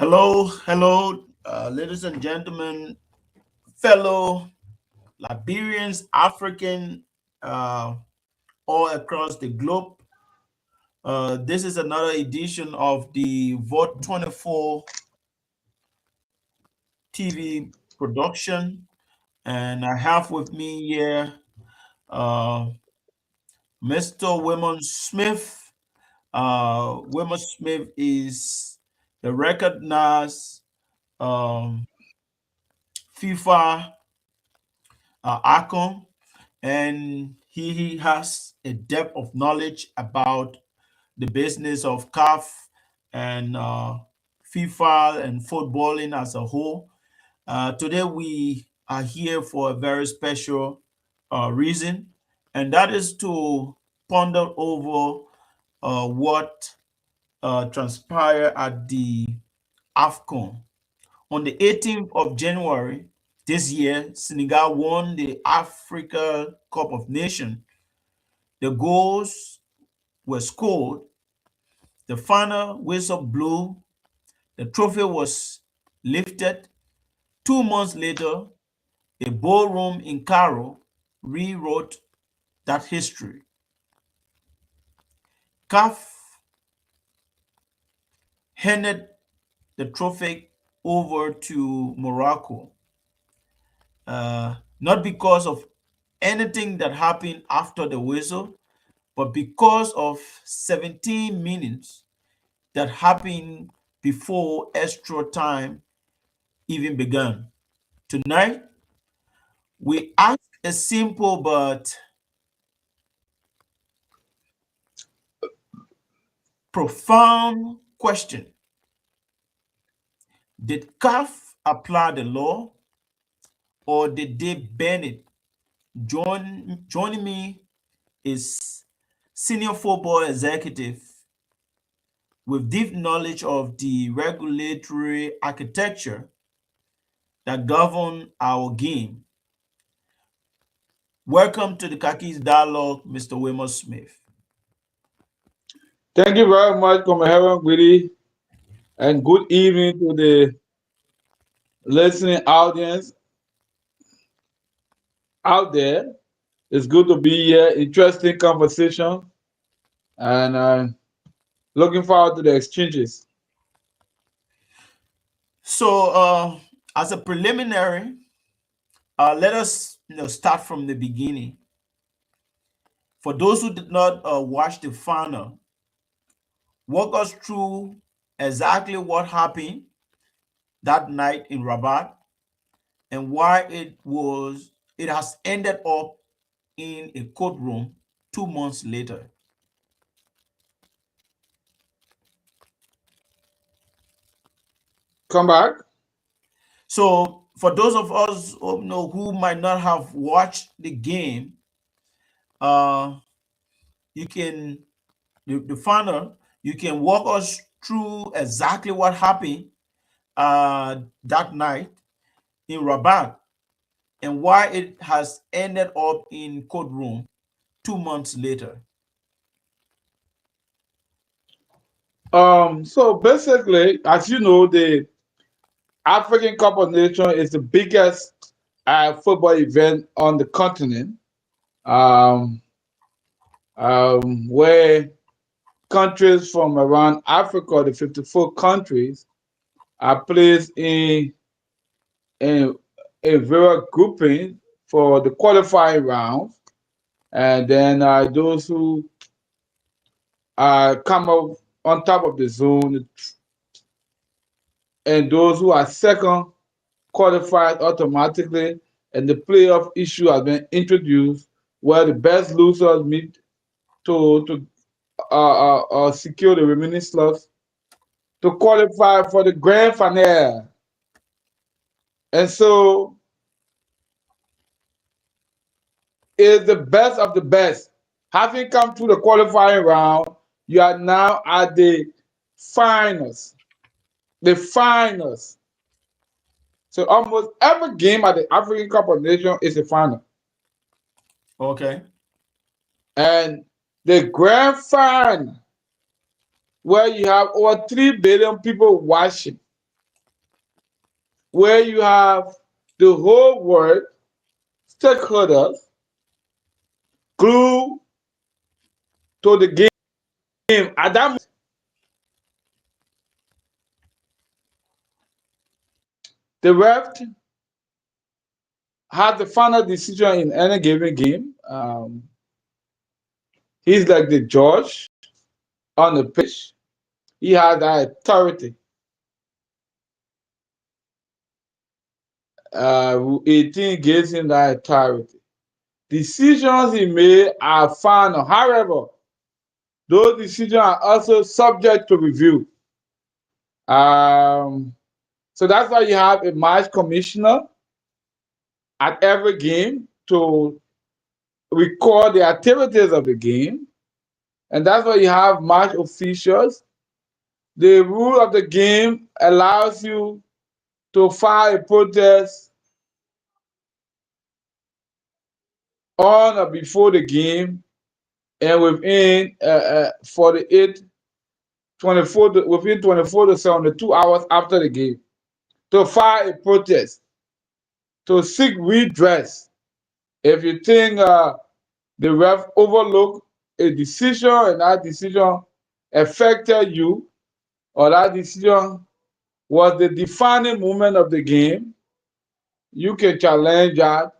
Hello, hello, ladies and gentlemen, fellow Liberians, African, all across the globe. This is another edition of the Vote 24 TV production, and I have with me here uh, Mr. Wimon Smith. Wimon Smith is the recognized um, FIFA icon, and he has a depth of knowledge about the business of CAF and FIFA and footballing as a whole. Today we are here for a very special reason, and that is to ponder over what transpired at the AFCON. On the 18th of January this year, Senegal won the Africa Cup of Nations. The goals were scored, the final whistle blew, the trophy was lifted. 2 months later, a ballroom in Cairo rewrote that history. CAF handed the trophy over to Morocco, not because of anything that happened after the whistle, but because of 17 minutes that happened before extra time even began. Tonight, we ask a simple but profound question. Did CAF apply the law or did they bend it? Joining me is senior football executive with deep knowledge of the regulatory architecture that govern our game. Welcome to the Kakis Dialogue, Mr. Wilmer Smith. Thank you very much, Comrade Willie, and good evening to the listening audience out there. It's good to be here. Interesting conversation, and looking forward to the exchanges. So, as a preliminary, let us start from the beginning. For those who did not watch the final, walk us through exactly what happened that night in Rabat and why it has ended up in a courtroom 2 months later. Come back. So for those of us who might not have watched the game, uh, you can the final you can walk us through exactly what happened that night in Rabat and why it has ended up in courtroom 2 months later. So basically, as you know, the African Cup of Nations is the biggest football event on the continent, um, where countries from around Africa, the 54 countries, are placed in a various grouping for the qualifying round, and then those who come up on top of the zone, and those who are second qualified automatically, and the playoff issue has been introduced where the best losers meet to secure the remaining slots to qualify for the grand finale. And so it's the best of the best. Having come through the qualifying round, you are now at the finals. The finals. So almost every game at the African Cup of Nations is a final. Okay. And the grand final, where you have over 3 billion people watching, where you have the whole world stakeholders glued to the game at that moment. The ref had the final decision in any given game. He's like the judge on the pitch. He has that authority. 18 gives him that authority. Decisions he made are final. However, those decisions are also subject to review. Um, so that's why you have a match commissioner at every game to record the activities of the game. And that's why you have match officials. The rule of the game allows you to file a protest on or before the game and within 48, 24 to 72 hours after the game to file a protest to seek redress if you think the ref overlooked a decision and that decision affected you or that decision was the defining moment of the game. You can challenge that,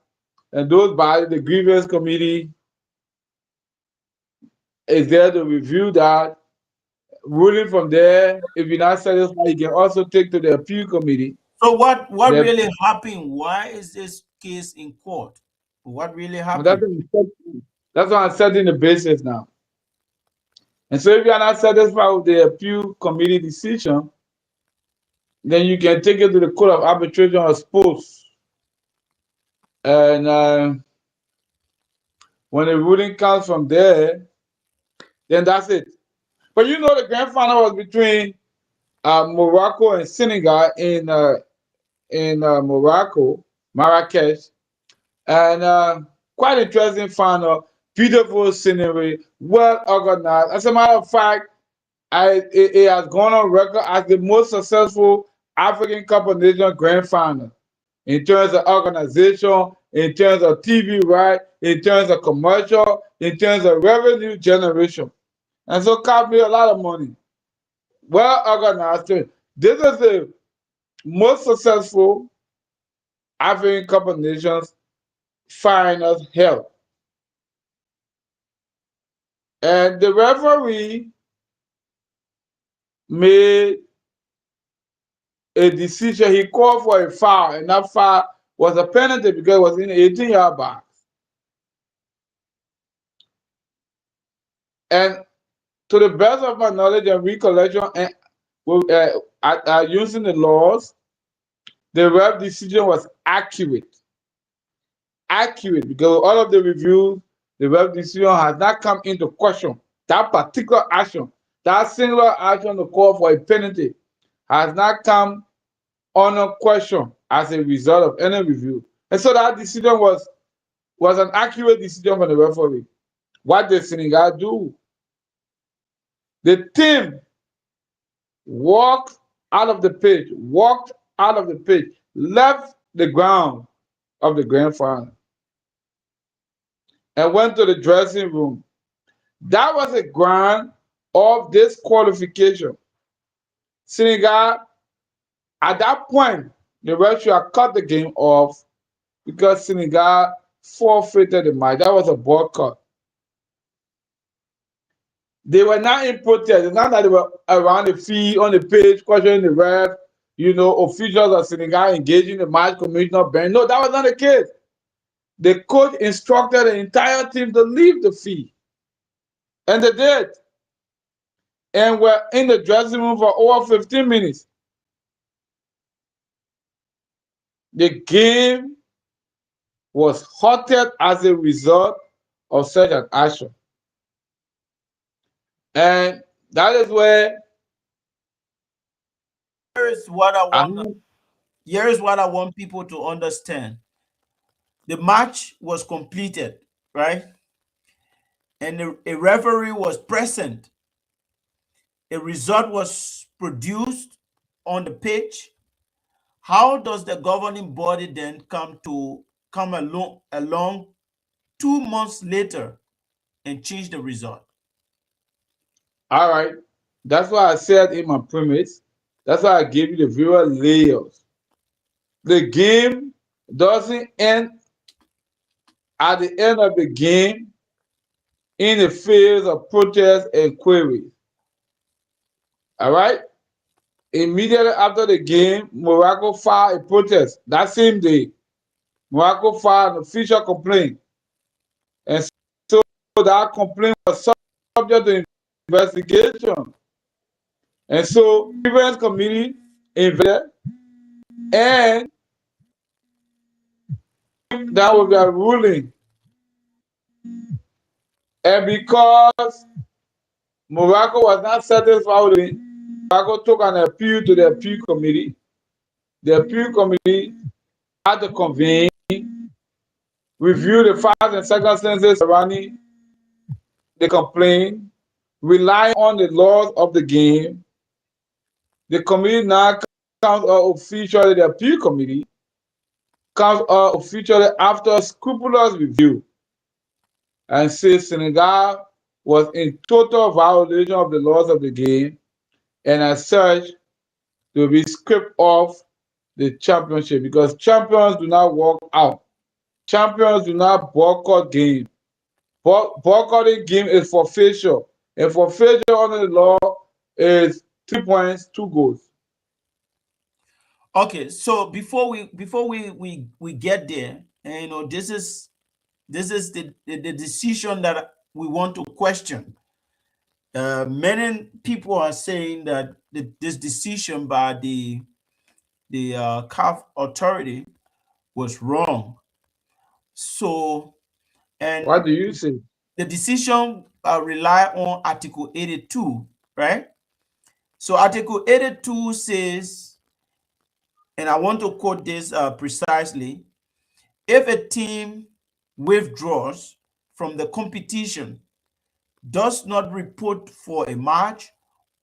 and those bodies, the grievance committee, is there to review that. Ruling from there, if you're not satisfied, you can also take to the appeal committee. So what The, really happened? Why is this case in court? What really that's, happened? that's why I'm setting the basis now. And so if you are not satisfied with the appeal committee decision, then you can take it to the court of arbitration or sports. And when the ruling comes from there, then that's it. But you know the grand final was between Morocco and Senegal in Morocco, Marrakesh, and quite interesting final, beautiful scenery, well organized. As a matter of fact, it has gone on record as the most successful African Cup of Nations grand final in terms of organization, in terms of TV right, in terms of commercial, in terms of revenue generation. And so cost me a lot of money. Well organized. This is the most successful African Cup of Nations finals held. And the referee made a decision. He called for a foul, and that foul was a penalty because it was in the 18-yard box. And to the best of my knowledge and recollection, and using the laws, the ref decision was accurate. Accurate because all of the reviews, the ref decision has not come into question. That particular action, that singular action to call for a penalty, has not come under question as a result of any review. And so that decision was an accurate decision from the referee. What did Senegal do? The team walked out of the pitch, left the ground of the grand final, and went to the dressing room. That was a ground of disqualification. Senegal, at that point, the ref should have cut the game off because Senegal forfeited the match. That was a boycott. They were not in protest. It's not that they were around the field, on the pitch, questioning the ref, officials of Senegal engaging the match commissioner bench. No, that was not the case. The coach instructed the entire team to leave the field. And they did. And were in the dressing room for over 15 minutes. The game was halted as a result of such an action. And that is where Here's what I I want. Here's what I want people to understand. The match was completed, right? And a referee was present. A result was produced on the pitch. How does the governing body then come to come along 2 months later and change the result. All right. That's why I said in my premise. That's why I gave you the viewer layers. The game doesn't end at the end of the game in a phase of protest and queries. All right. Immediately after the game, Morocco filed a protest. That same day, Morocco filed an official complaint, and so that complaint was subject to investigation. And so, grievance committee invested, and that was their ruling. And because Morocco was not satisfied with it, Morocco took an appeal to the appeal committee. The appeal committee had to convene, review the facts and circumstances surrounding the complaint, relying on the laws of the game. The committee now comes out officially, the appeal committee comes out officially after scrupulous review and says Senegal was in total violation of the laws of the game, and as such to be scraped off the championship because champions do not walk out. Champions do not boycott game. Boycotting game is forfeiture, and forfeiture under the law is 3 points, 2 goals. Okay, so before we get there, and this is the decision that we want to question. Many people are saying that this decision by the CAF authority was wrong. So, What and do you say? the decision rely on Article 82, right? So Article 82 says, and I want to quote this precisely: if a team withdraws from the competition, does not report for a match,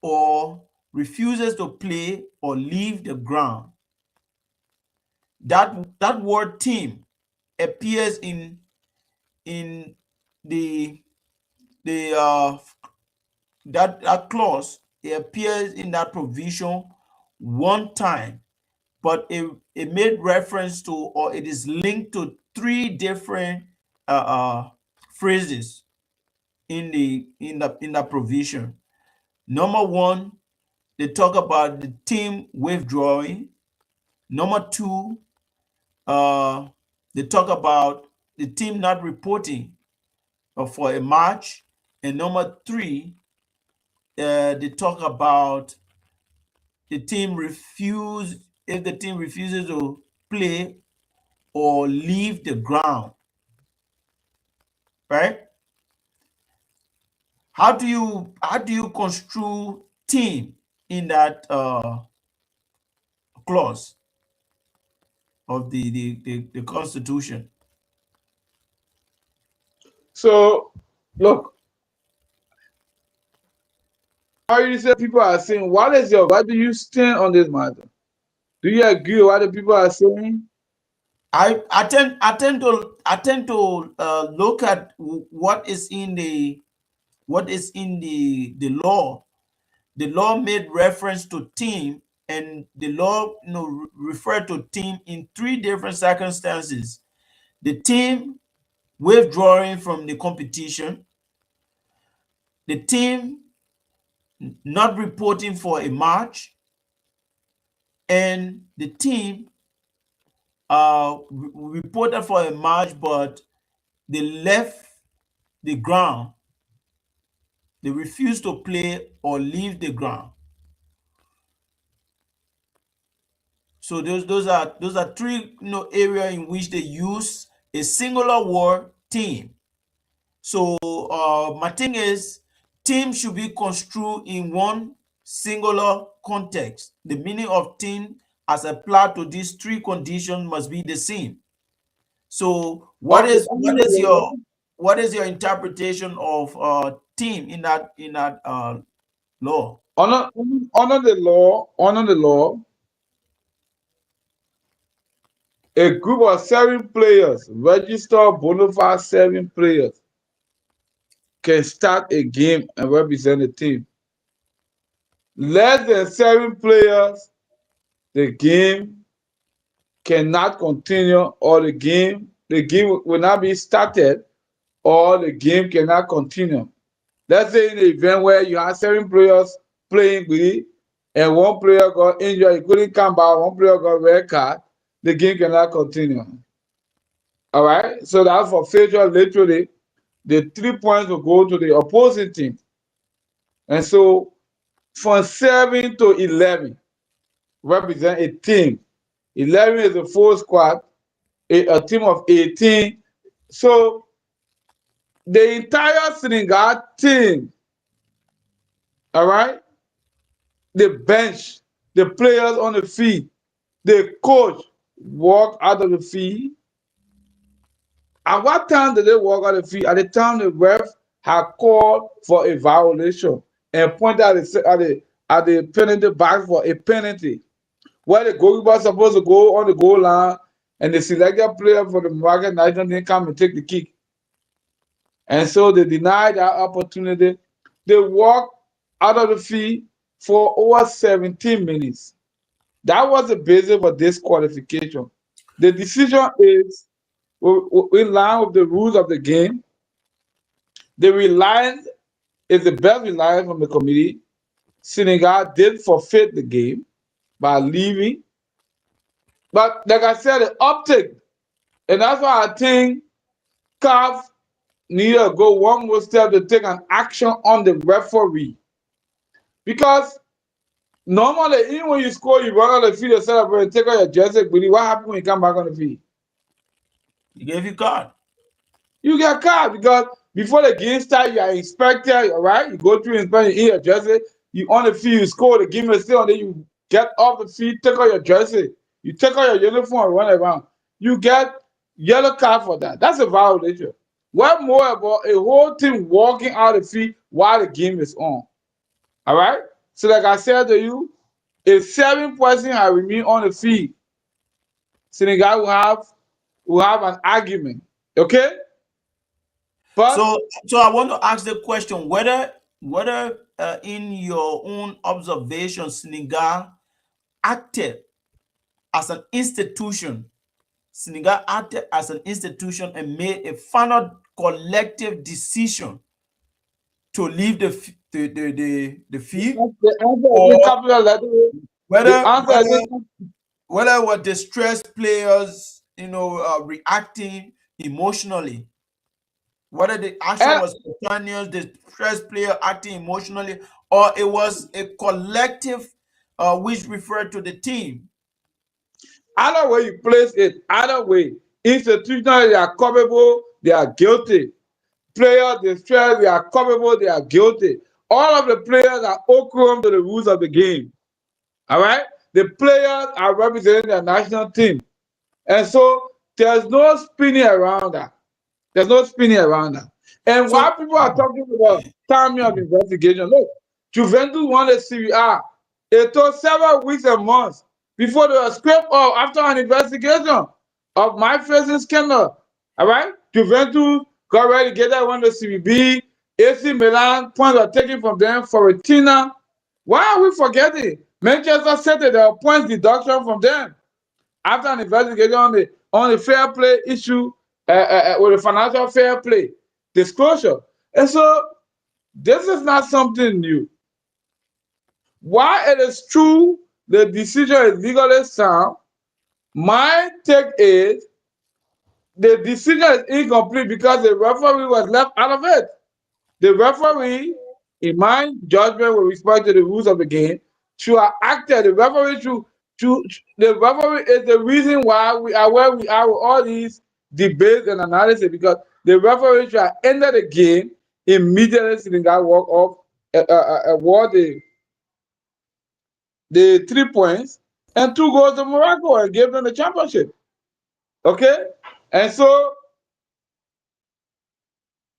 or refuses to play or leave the ground, that word team appears in the the that clause. It appears in that provision one time, but it made reference to, or it is linked to, three different phrases in the provision. Number one, they talk about the team withdrawing. Number two, uh, they talk about the team not reporting for a match. And number three, they talk about the team refuse if the team refuses to play or leave the ground, right? How do you construe team in that clause of the Constitution? So, look, how you say people are saying, what do you stand on this matter? Do you agree with what the people are saying? I tend to look at what is in the law. The law made reference to team, and the law referred to team in three different circumstances: the team withdrawing from the competition, the team not reporting for a match, and the team reported for a match, but they left the ground. They refused to play or leave the ground. So those are three area in which they use a singular word team. So my thing is, team should be construed in one singular context. The meaning of team as applied to these three conditions must be the same. So what Okay, is what is your what is your interpretation of team in that law? honor the law, A group of 7 players, registered bona fide 7 players, can start a game and represent a team. Less than 7 players, the game cannot continue, or the game will not be started, or the game cannot continue. Let's say in the event where you have 7 players playing with it, and one player got injured, he couldn't come back, one player got red card, the game cannot continue. All right. So that's for failure. Literally, the 3 points will go to the opposing team. And so from 7 to 11 represent a team. 11 is a full squad, a team of 18. So the entire Senegal team, all right, the bench, the players on the field, the coach walk out of the field. At what time did they walk out of the field? At the time the ref had called for a violation and pointed at the penalty box for a penalty, where the goalkeeper supposed to go on the goal line and the selected player for the Moroccan national team come and take the kick. And so they denied that opportunity. They walked out of the field for over 17 minutes. That was the basis for disqualification. The decision is in line with the rules of the game. The reliance is the best reliance from the committee. Senegal did forfeit the game by leaving. But like I said, the uptick, and that's why I think CAF need to go one more step to take an action on the referee. Because normally, even when you score, you run on the field, you celebrate, take out your jersey, but what happens when you come back on the field? He gave you card. You get caught because before the game start, you are inspected, all right? You go through inspection, you your jersey, you on the field, you score, the game is still, and then you get off the field, take out your jersey, you take out your uniform and run around. You get yellow card for that. That's a violation. What more about a whole team walking out the field while the game is on? All right? So, like I said to you, if 7 persons have remained on the field, Senegal will have an argument. Okay? But So I want to ask the question whether in your own observation, Senegal acted as an institution. Senegal acted as an institution and made a final collective decision to leave the field, the answer is in or capital letter. The whether answer is whether in whether were distressed players, reacting emotionally, whether the action and was spontaneous, the distressed player acting emotionally, or it was a collective, which referred to the team. either way you place it, either way, institutionally they are culpable, they are guilty. Players distressed, they are culpable, they are guilty. All of the players are occurring to the rules of the game. All right? The players are representing their national team. And so there's no spinning around that. There's no spinning around that. And So while people are talking about timing of investigation, look, Juventus won the Serie A. It took several weeks and months before they were scraped off after an investigation of my facing scandal. All right? Juventus got ready to get that one the Serie B. AC Milan points were taken from them for Retina. Why are we forgetting? Manchester City, there were points deduction from them after an investigation on the fair play issue, with the financial fair play disclosure. And so this is not something new. While it is true the decision is legally sound, my take is the decision is incomplete because the referee was left out of it. The referee, in my judgment with respect to the rules of the game, should have acted. The referee is the reason why we are where we are with all these debates and analysis, because the referee should have ended the game immediately. Senegal walk off, award the 3 points and 2 goals to Morocco and gave them the championship. Okay, and so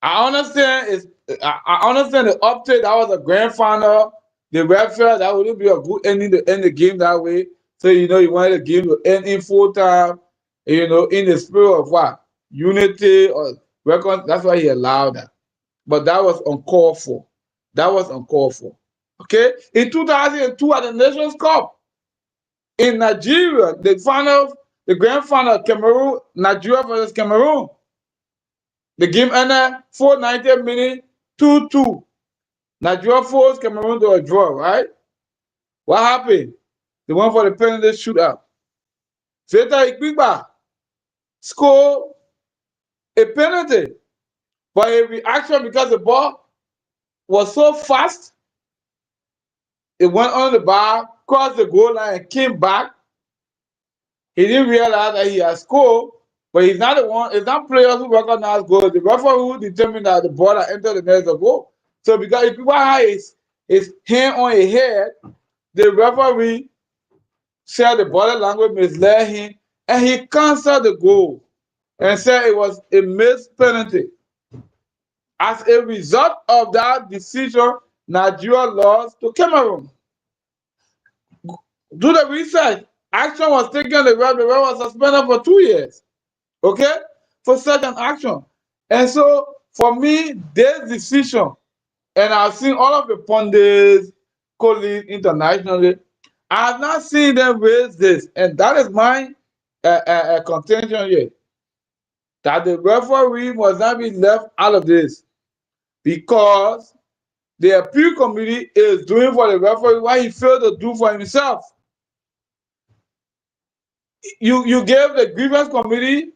I understand I understand the uptake. That was a grand final. The ref felt that wouldn't be a good ending to end the game that way. So you wanted the game to end in full time. in the spirit of what? Unity or record. That's why he allowed that. But that was uncalled for. That was uncalled for. Okay? In 2002 at the Nations Cup in Nigeria, the grand final, Cameroon, Nigeria versus Cameroon. The game ended 490 minutes, 2-2. Nigeria forced Cameroon to a draw, right? What happened? They went for the penalty shootout. Zeta Ikpigba scored a penalty for a reaction because the ball was so fast. It went on the bar, crossed the goal line, and came back. He didn't realize that he had scored, but he's not the one. It's not players who recognize goals. The referee who determined that the ball that entered the net is a goal. So because if people had his hand on his head, the referee said the body language misled him, and he canceled the goal and said it was a missed penalty. As a result of that decision, Nigeria lost to Cameroon. Do the research. Action was taken on the ref. The ref was suspended for 2 years. Okay? For such an action. And so, for me, this decision, and I've seen all of the pundits, colleagues internationally, I have not seen them raise this. And that is my contention here. That the referee must not be left out of this. Because the appeal committee is doing for the referee what he failed to do for himself. You gave the grievance committee,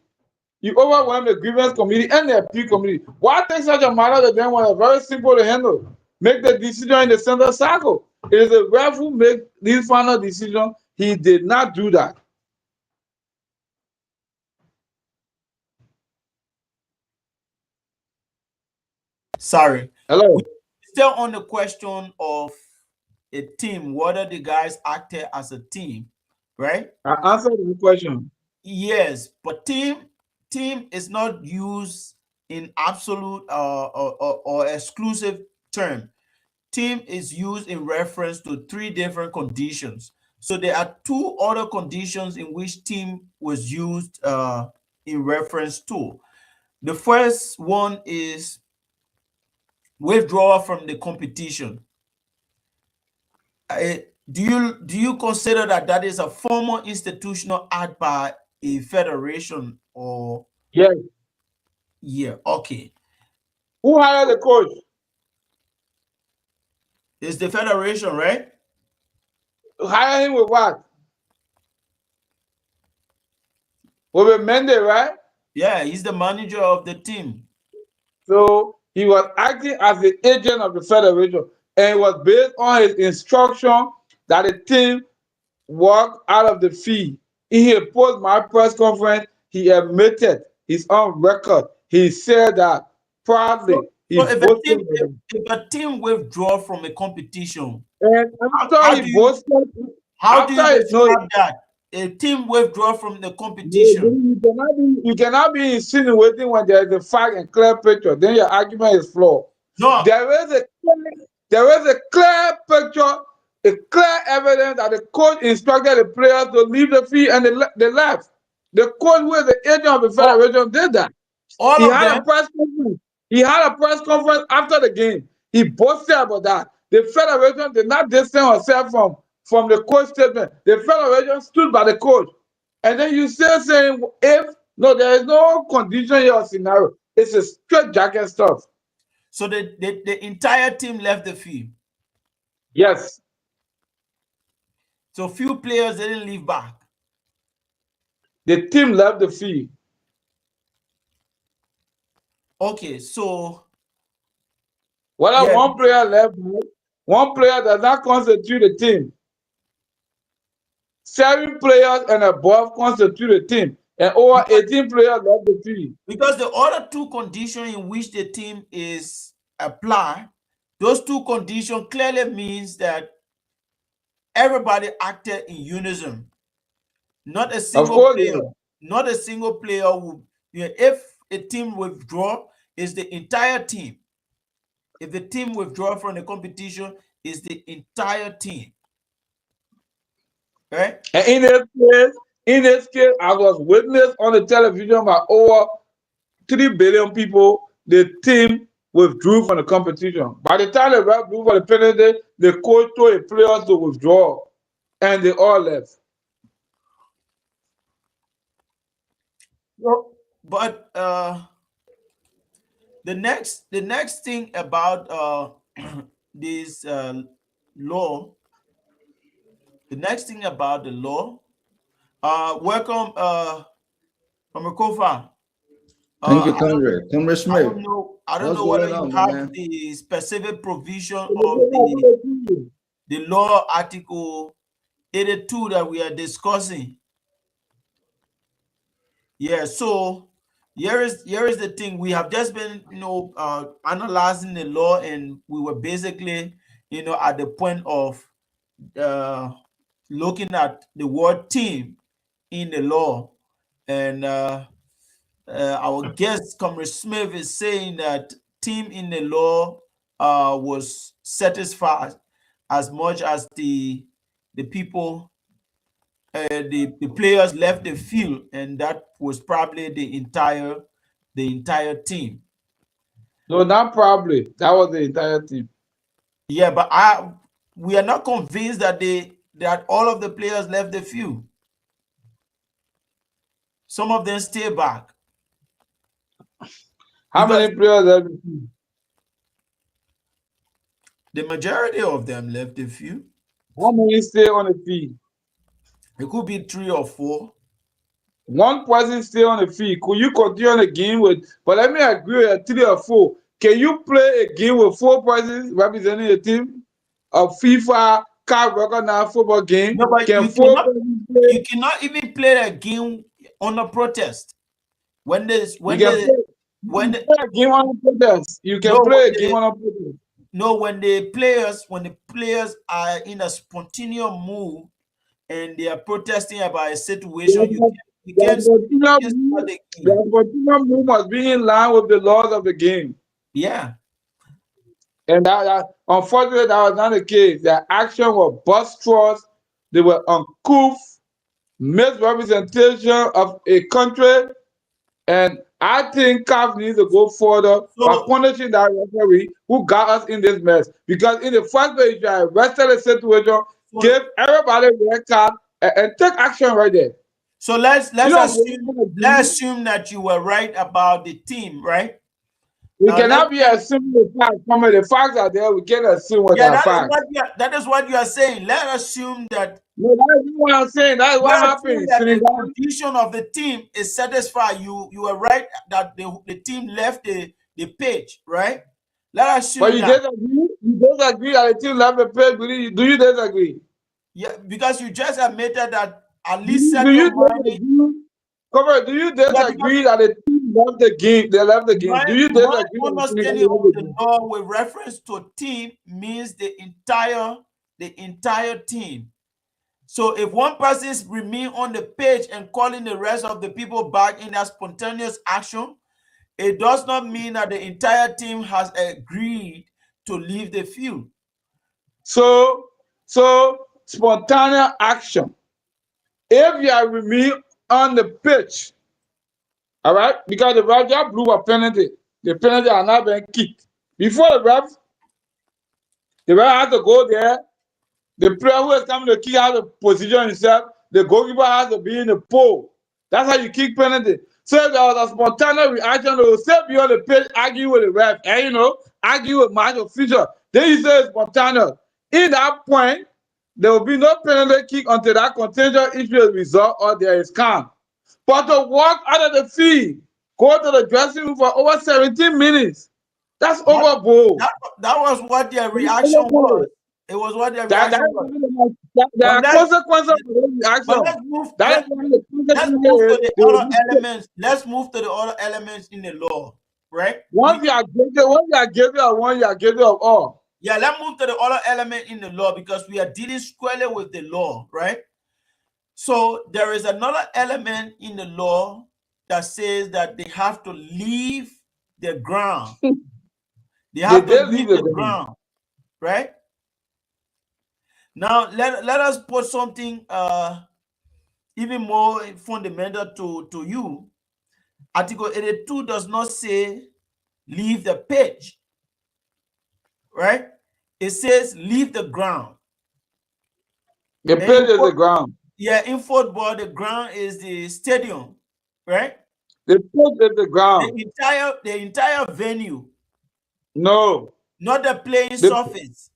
you overwhelmed the grievance committee and the appeal committee. Why take such a matter to them when it's very simple to handle? Make the decision in the center circle. It is the ref who makes this final decision. He did not do that. Sorry. Hello. We still on the question of a team, whether the guys acted as a team, right? I answered the question. Yes, but team is not used in absolute or exclusive term. Team is used in reference to three different conditions. So there are two other conditions in which team was used in reference to. The first one is withdrawal from the competition. Do you consider that that is a formal institutional act by a federation or Yes. yeah? Okay, Who hired the coach? it's the federation, right? Hire him with what? With a mandate, right? Yeah, he's the manager of the team. So he was acting as the agent of the federation, and it was based on his instruction that the team walk out of the field. In a post my press conference, he admitted his own record. He said that proudly. So, He so if a boasted team of if, it. if a team withdraw from a competition, And how do you how do after you no, describe that? A team withdraw from the competition. you cannot be insinuating when there is a fact and clear picture. Then your argument is flawed. No, There is a clear picture, a clear evidence that the coach instructed the players to leave the field and they left. The coach, who is the agent of the all, federation, did that. all He of had them. a press conference. He had a press conference after the game. He boasted about that. The federation did not distance herself from the coach statement. The federation stood by the coach. And then you still saying if no, there is no condition here or scenario. It's a straight jacket stuff. So the entire team left the field. Yes, So few players didn't leave back. the team left the field. Okay, so Whether yeah, one player left, one player does not constitute a team. 7 players and above constitute a team, and over because 18 players left the field. because the other two conditions in which the team is applied, those two conditions clearly means that everybody acted in unison. Not a Of single course, player. yeah. Not a single player who, if a team withdraw, is the entire team. If the team withdraw from the competition, is the entire team. Right? And in this case, In this case, I was witness on the television by over 3 billion people. The team withdrew from the competition. By the time the ref blew for the penalty, the coach told the players to withdraw, and they all left. But the next thing about this law, the next thing about the law, welcome from a Kofa. Thank you, I don't Comrade. Comrade I Smith. don't know I don't What's know whether going you on, my have man? the specific provision of the law article 82 that we are discussing. Yeah, so here is the thing. We have just been, analyzing the law, and we were basically, at the point of uh, looking at the word team in the law, and our guest, Comrade Smith, is saying that team in the law was satisfied as much as the people, the players left the field, and that was probably the entire team. No, not probably. That was the entire team. Yeah, but we are not convinced that all of the players left the field. Some of them stay back How because many players have you seen? the majority of them left the field. How many stay on the field? It could be three or four. One person stay on the field. Could you continue the game with? But let me agree with 3 or 4. Can you play a game with 4 persons representing a team? A FIFA card recognized football game. No, but Can you four cannot persons play? you cannot even play a game under protest when there's You when can the play. You when can the play a game on a protest. You can no play when a game the on a protest. no when the players are in a spontaneous move and they are protesting about a situation, you can't you The can't you continuous can't start move, the game. the continuous move must be in line with the laws of the game. Yeah. And that unfortunately, that was not the case. Their action was boisterous. They were uncouth, misrepresentation of a country. And I think CAF needs to go further by So punishing that referee who got us in this mess. Because in the first place, you arrested the situation, so give everybody a red card, and take action right there. so let's You let's don't really assume want to let's do. assume that you were right about the team, right? We Now let's cannot be assuming the facts. Some of the facts are there. We can't assume what yeah, are that is facts. what you are saying. Let's assume that No, that's not what I'm saying. That's what let's assume happens. that the Senegal. condition of the team is satisfied. You were right that the team left the pitch, right? Let's But assume you that. disagree? You disagree that the team left the page? Do you disagree? Yeah, because you just admitted that at Do least you, do Sadio you Mane. disagree? Come on, do you Yeah, because disagree that the team left the game? They left the game. my Do you my disagree that the Senegal understanding left of the the game? law with reference to team means the entire team. So if one person remain on the pitch and calling the rest of the people back in that spontaneous action, it does not mean that the entire team has agreed to leave the field. So, so spontaneous action. If you are remain on the pitch, all right, because the ref just blew a penalty. The penalty are not being kicked. Before the ref has to go there. The player who is coming to kick has to position himself. The goalkeeper has to be in the pole. That's how you kick penalty. So if there was a spontaneous reaction, they will still be on the pitch, argue with the ref, and argue with match official. Then you say it's spontaneous. In that point, there will be no penalty kick until that contingent issue is resolved or there is calm. But to walk out of the field, go to the dressing room for over 17 minutes, that's That overboard. that, that was what their That's reaction overboard. was. It was what their That reaction is was. there But are let's consequences for those but action. let's move That is let, why the let's move consequences to the they will other be strict. elements. Let's move to the other elements in the law, right? Once you are guilty, once you are guilty of one, you are guilty of all. Yeah, let's move to the other element in the law because we are dealing squarely with the law, right? So there is another element in the law that says that they have to leave the ground. They They have to did leave leave the the game. ground, right? Now let us put something even more fundamental to you, Article 82 does not say leave the pitch, right? It says leave the ground. The And pitch is the ground. yeah, in football, the ground is the stadium, right? The pitch is the The ground. entire venue, No. not the playing The surface.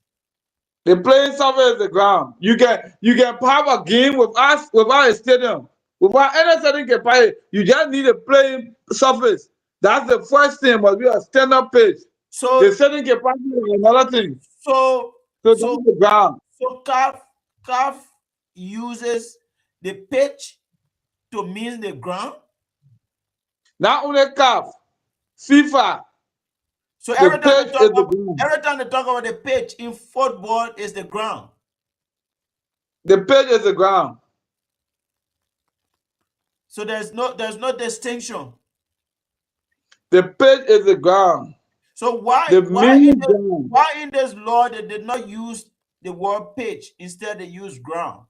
the playing surface is the ground. You can have a game with us without a stadium. Without any setting can play. You just need a playing surface. That's the first thing, must be a stand-up pitch. The So setting capacity is another thing. so So that's so the ground. so CAF uses the pitch to mean the ground. Not only CAF, FIFA, So the pitch is the ground. every time they talk about the pitch in football is the ground. The pitch is the ground. So there's no distinction. The pitch is the ground. So The main ground. why in this law they did not use the word pitch, instead they use ground?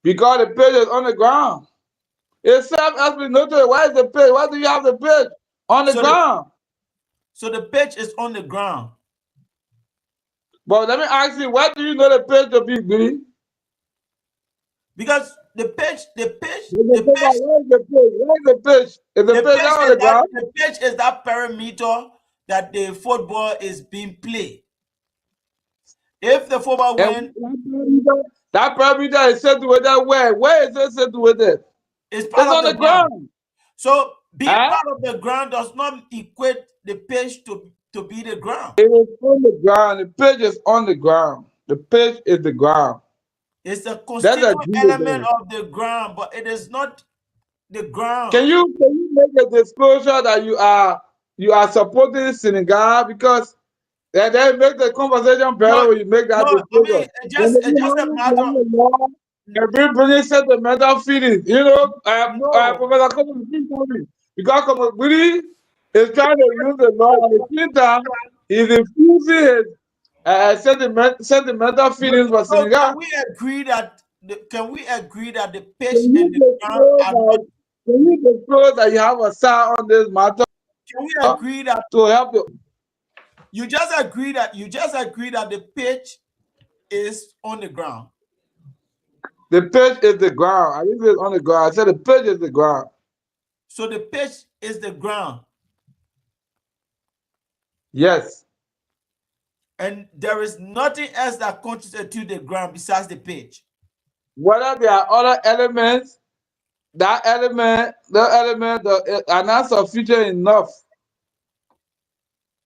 Because the pitch is on the ground. It's self-explanatory. Why is the pitch? Why do you have the pitch on the So the ground? pitch is on the ground. But let me ask you, why do you know the pitch to be green? Because the Where is the pitch? Where is the pitch? Is the pitch not on the ground? the pitch is that perimeter that the football is being played. If the football And win, that parameter is situated where? Where is it situated? it's part It's of on the the ground. ground. So being Huh? part of the ground does not equate the pitch to be the ground. It is on the ground. The pitch is on the ground. The pitch is the ground. It's a That's a constituent G element again. of the ground, but it is not the ground. Can you make a disclosure that you are supporting Senegal? Because then make the conversation No, better when you make that no. I mean, disclosure. When it's just a matter. the law, and bringing sentimental feelings, No, Professor Komaguri told me, because Komaguri is trying to use the law at the same time, he's infusing his sentimental no. feelings for So Senegal. can we agree that the pitch Can and you the ground disclose are not? that, can you disclose that you have a side on this matter Can we agree that to help you? you just agree that the pitch is on the ground? The pitch is the ground. I didn't say it's on the ground. I said the pitch is the ground. So the pitch is the ground, Yes. and there is nothing else that constitutes the ground besides the pitch. Whether there are other elements, that are not sufficient enough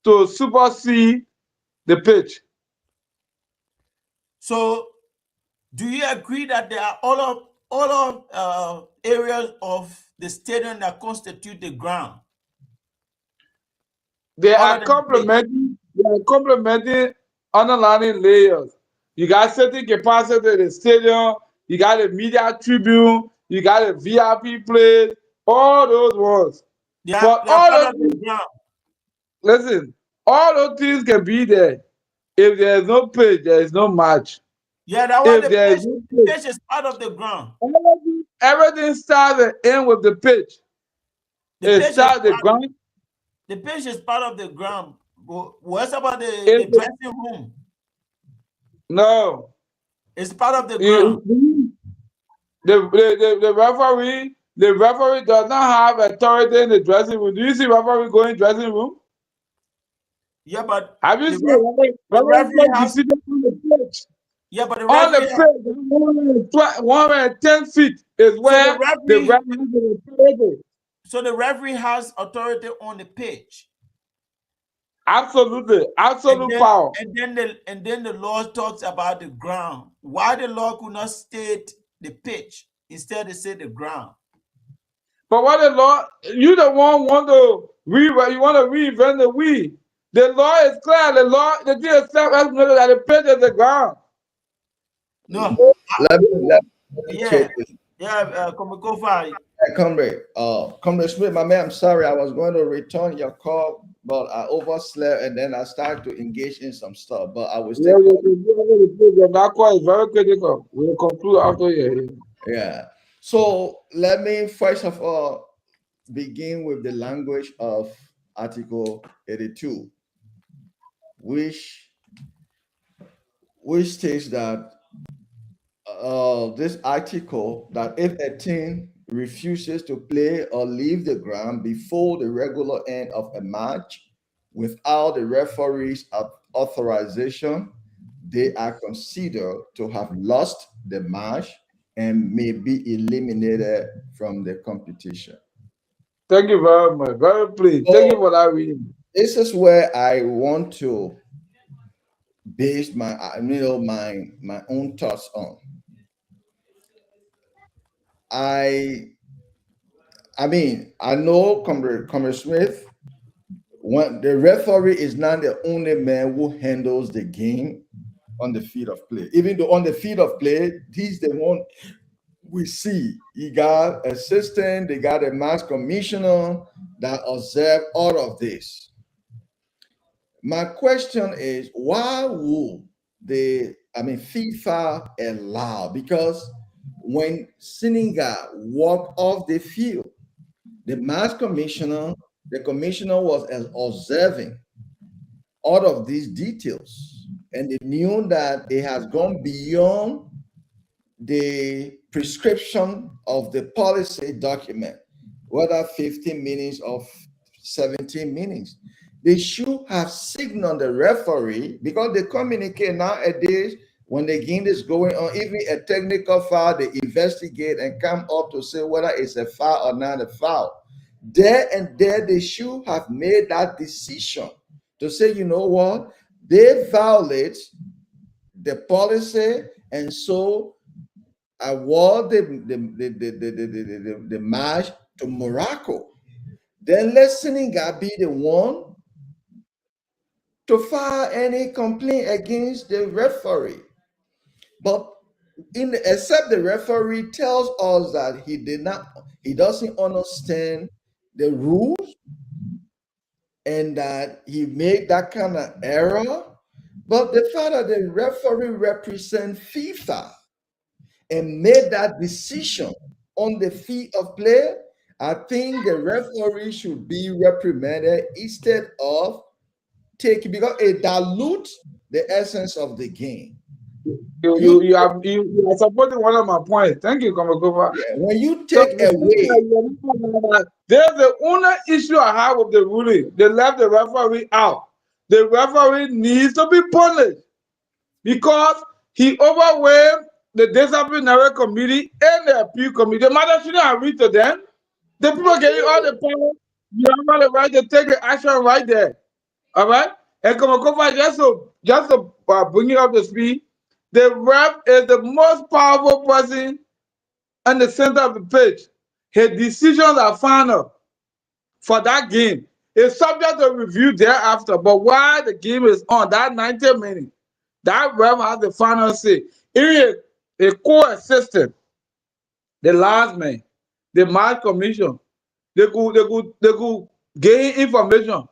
to supersede the pitch. So do you agree that there are all of areas of the stadium that constitute the ground They other are than the pitch? complementing underlying layers. You got certain capacity in the stadium, you got a media tribune, you got a VIP place, all those ones. But They are all part those of the things, ground. listen, all those things can be there. If there is no pitch, there is no match. Yeah, that one If there is no the pitch, pitch is part of the ground. everything starts and ends with the pitch. The It pitch is starts the part ground. the pitch is part of the ground. What's about It, the dressing room? no, It's part of the ground. you, the referee does not have authority in the dressing room. Do you see referee going in dressing room? Yeah, but Have you the seen ref, the referee referee take has decision on the pitch? yeah, but the On the referee has, pitch, 110 feet is so the where the referee referee has the authority. so the referee has authority on the pitch. Absolutely, And absolute then power. the law talks about the ground. Why the law could not state the pitch? Instead they say the ground. But what the law, you the one want to you want to reinvent the wheel. The law is clear. The thing is self-explanatory that the pitch is the ground. No. Let me Yeah. check this. Yeah, Komikofa. Comrade, Comrade Smith, my man, I'm sorry. I was going to return your call, but I overslept and then I started to engage in some stuff. But I will Yeah, still we call. can do the pitch. That call is very critical. We'll conclude after here. Yeah. So let me first of all begin with the language of Article 82, which which states that this article that if a team refuses to play or leave the ground before the regular end of a match without the referee's authorization, they are considered to have lost the match and may be eliminated from the competition. Thank you very much. Very pleased. Thank you So for that reading. this is where I want to base my my own thoughts on. I I know Comrade Smith, when the referee is not the only man who handles the game on the field of play. Even though on the field of play, he's the one we see. He got assistant, they got a match commissioner that observe all of this. My question is, why would FIFA allow? Because when Senegal walked off the field, the match commissioner, the commissioner was observing all of these details, and they knew that it has gone beyond the prescription of the policy document, whether 15 minutes or 17 minutes. They should have signaled the referee because they communicate nowadays when the game is going on, even a technical foul, they investigate and come up to say whether it's a foul or not a foul. There and there, they should have made that decision to say, you know what, they violate the policy, and so award the match to Morocco. Then let Senegal be the one to file any complaint against the referee. But except the referee tells us that he doesn't understand the rules and that he made that kind of error. But the fact that the referee represents FIFA and made that decision on the field of play, I think the referee should be reprimanded instead of taking, because it dilutes the essence of the game. You You are supporting one of my points. Thank you, Kamakova. Yeah, when you So take away, there's the only issue I have with the ruling. They left the referee out. The referee needs to be punished because he overwhelmed the disciplinary committee and the appeal committee. The matter shouldn't have reached to them. The people getting all the power. You have all the right to take the action right there. All right? And Kamakova, just to bring you up to speed, the ref is the most powerful person in the center of the pitch. His decisions are final for that game. It's subject to review thereafter, but while the game is on, that 90 minutes, that ref has the final say. Even a co-assistant, the last man, the match commission, they could gain information.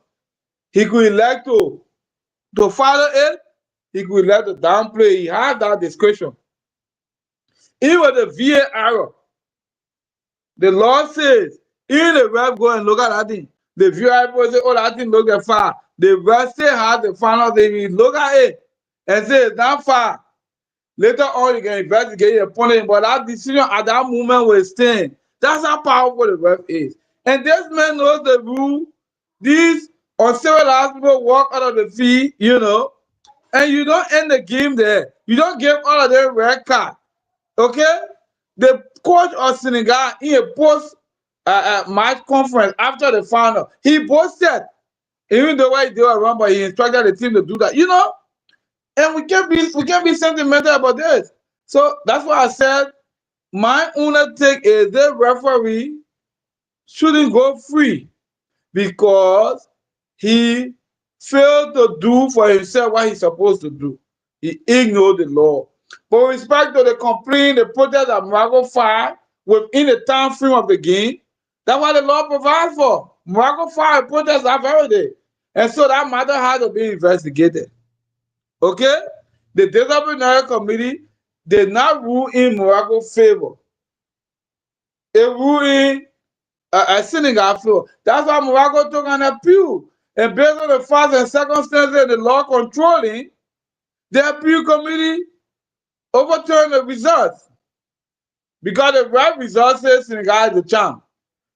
He could elect to follow it, he could elect to downplay. He has that discretion. Even the VAR, the law says, if the ref go and look at that thing, the viewer will say, oh, that thing look at far. The ref still has the final thing. He look at it and say it's not far. Later on, you can investigate your opponent, but that decision at that moment will stand. That's how powerful the ref is. And this man knows the rule. These uncivilized people walk out of the field, and you don't end the game there. You don't give all of them red card. Okay? The coach of Senegal in a post match conference after the final, he boasted, even though they were wrong, but he instructed the team to do that. And we can't be sentimental about this. So that's why I said my only take is the referee shouldn't go free because he failed to do for himself what he's supposed to do. He ignored the law. But with respect to the complaint, the protest that Morocco filed within the time frame of the game, that's what the law provides for. Morocco filed a protest that very day. And so that matter had to be investigated. Okay? The disciplinary committee did not rule in Morocco's favor. a ruling a Senegal field. That's why Morocco took an appeal. And based on the facts and circumstances and the law controlling, the appeal committee overturned the results because the ref result says Senegal is the champ.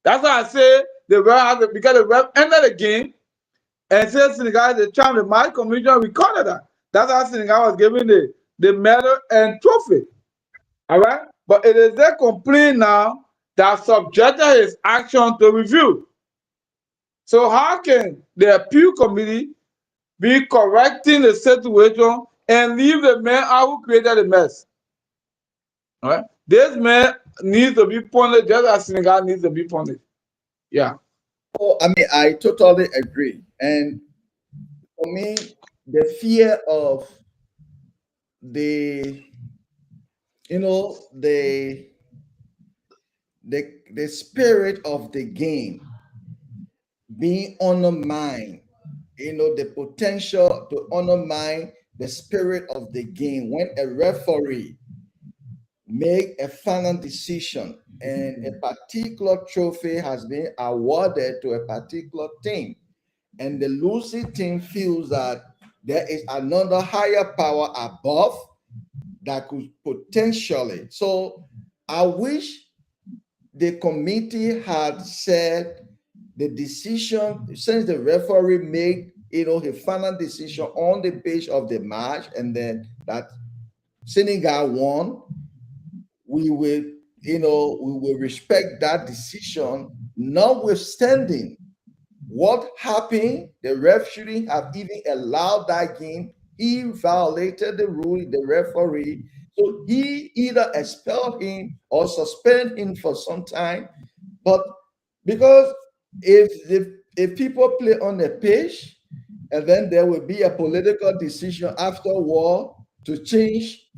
That's why I say the ref has because the ref ended the game and said Senegal is the champ. The match commission recorded that. That's how Senegal was given the medal and trophy. All right? But it is their complaint now that subjected his action to review. So how can the appeal committee be correcting the situation and leave the man out who created the mess? All right? This man needs to be punished just as Senegal needs to be punished. Yeah. Oh, I mean, I totally agree. And for me, the fear of the, you know, the spirit of the game being undermined, the potential to undermine the spirit of the game when a referee make a final decision and a particular trophy has been awarded to a particular team, and the losing team feels that there is another higher power above that could potentially. So I wish the committee had said the decision, since the referee made his final decision on the page of the match, and then that Senegal won, we will we will respect that decision, notwithstanding what happened. The ref shouldn't have even allowed that game. He violated the rule, the referee. So he either expelled him or suspend him for some time. But because if people play on the pitch, and then there will be a political decision afterward to change,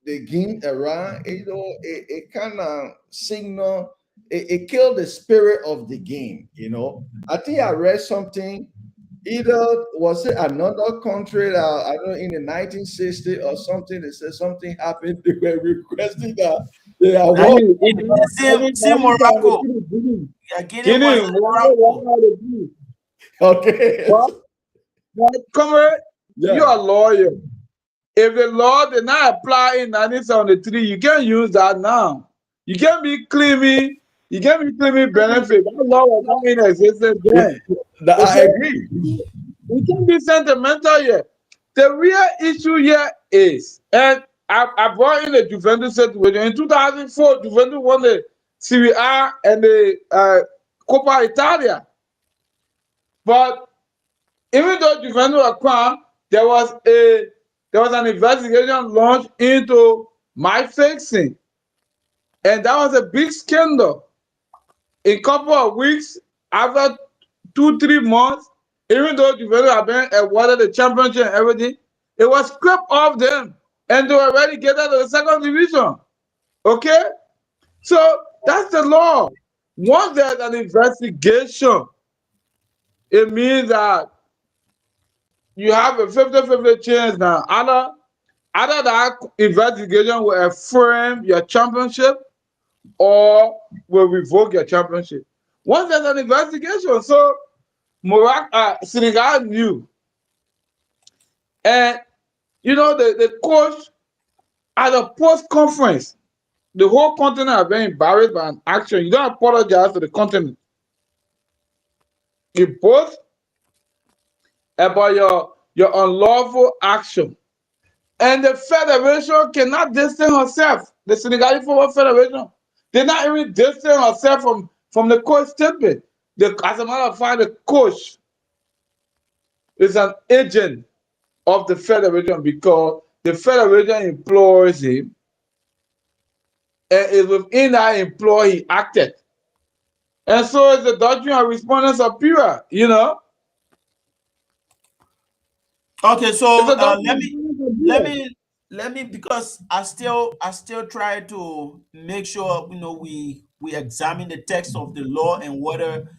the game around, it kind of signal, it killed the spirit of the game. I think I read something, either was it another country that I don't know in the 1960s or something, that said something happened, they were requesting that they Like, award. see Morocco. Yeah, Guinea was Guinea, in Morocco. Okay. But, comrade, you Yeah. are a lawyer. If the law did not apply in 1973, you can't use that now. You can't be claiming, benefit. That law was not in existence then. I Okay? agree. We can't be sentimental here. The real issue here is, and I brought in the Juventus situation. In 2004, Juventus won the Serie A and the Coppa Italia. But even though Juventus were crowned, there was an investigation launched into my fixing, and that was a big scandal. In a couple of weeks, after 2 3 months, even though Juventus had been awarded the championship and everything, it was scraped off them, and they were relegated to the second division. Okay, so that's the law. Once there's an investigation, it means that you have a 50-50 chance now. Either that investigation will affirm your championship or will revoke your championship. Once there's an investigation, so Senegal knew. And the coach at a post conference, the whole continent has been embarrassed by an action. You don't apologize to the continent. You post about your unlawful action. And the federation cannot distance herself. The Senegalese Football Federation did not even distance herself from the coach statement. As a matter of fact, the coach is an agent of the federation because the federation employs him, and it within that employ he acted. And so is the doctrine of respondent superior. Okay, It's so a doctrine let of me respondent let superior. me let me because I still try to make sure we examine the text of the law and whether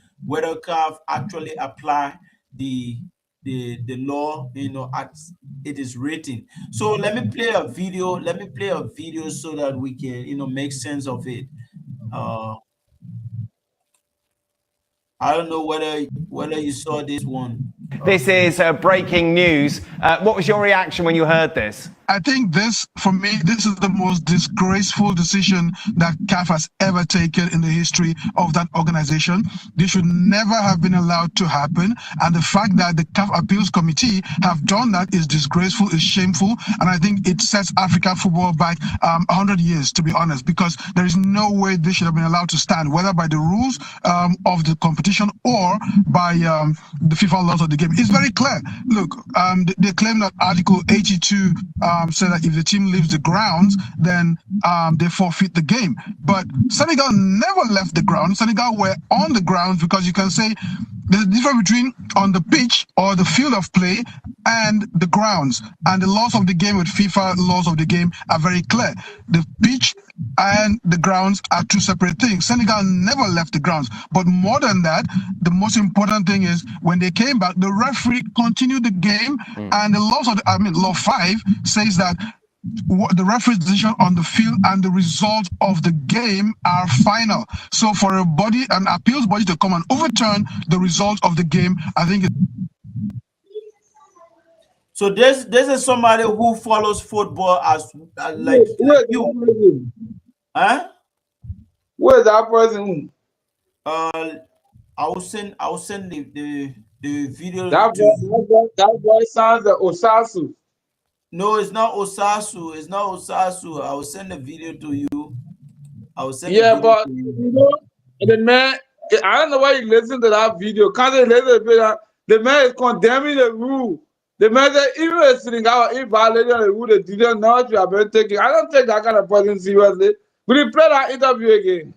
CAF actually apply the the law as it is written. So let me play a video. Let me play a video so that we can make sense of it. Uh, I don't know whether you saw this one. This is breaking news. What was your reaction when you heard this? I think this, for me, this is the most disgraceful decision that CAF has ever taken in the history of that organization. This should never have been allowed to happen. And the fact that the CAF Appeals Committee have done that is disgraceful, is shameful. And I think it sets African football back 100 years, to be honest, because there is no way this should have been allowed to stand, whether by the rules of the competition or by the FIFA laws of the game. It's very clear. Look, they claim that Article 82 said that if the team leaves the grounds, then they forfeit the game. But Senegal never left the ground. Senegal were on the grounds, because you can say there's a difference between on the pitch or the field of play and the grounds. And the laws of the game with FIFA laws of the game are very clear. The pitch and the grounds are two separate things. Senegal never left the grounds. But more than that, the most important thing is when they came back, the referee continued the game, and the laws of law 5 says that the referee's decision on the field and the result of the game are final. So for an appeals body to come and overturn the result of the game, I think So this is somebody who follows football as like you, huh? Where's that person? I will send the video That boy sounds like Osasu. No, it's not Osasu. It's not Osasu. I will send the video to you. I will send Yeah, the video but to you. you know, the man, I don't know why you listen to that video. Can't you listen to that? The man is condemning the rule. The man said, even a sitting out, if violating the rule, they didn't know what you have been taking. I don't take that kind of person seriously. Will you play that interview again?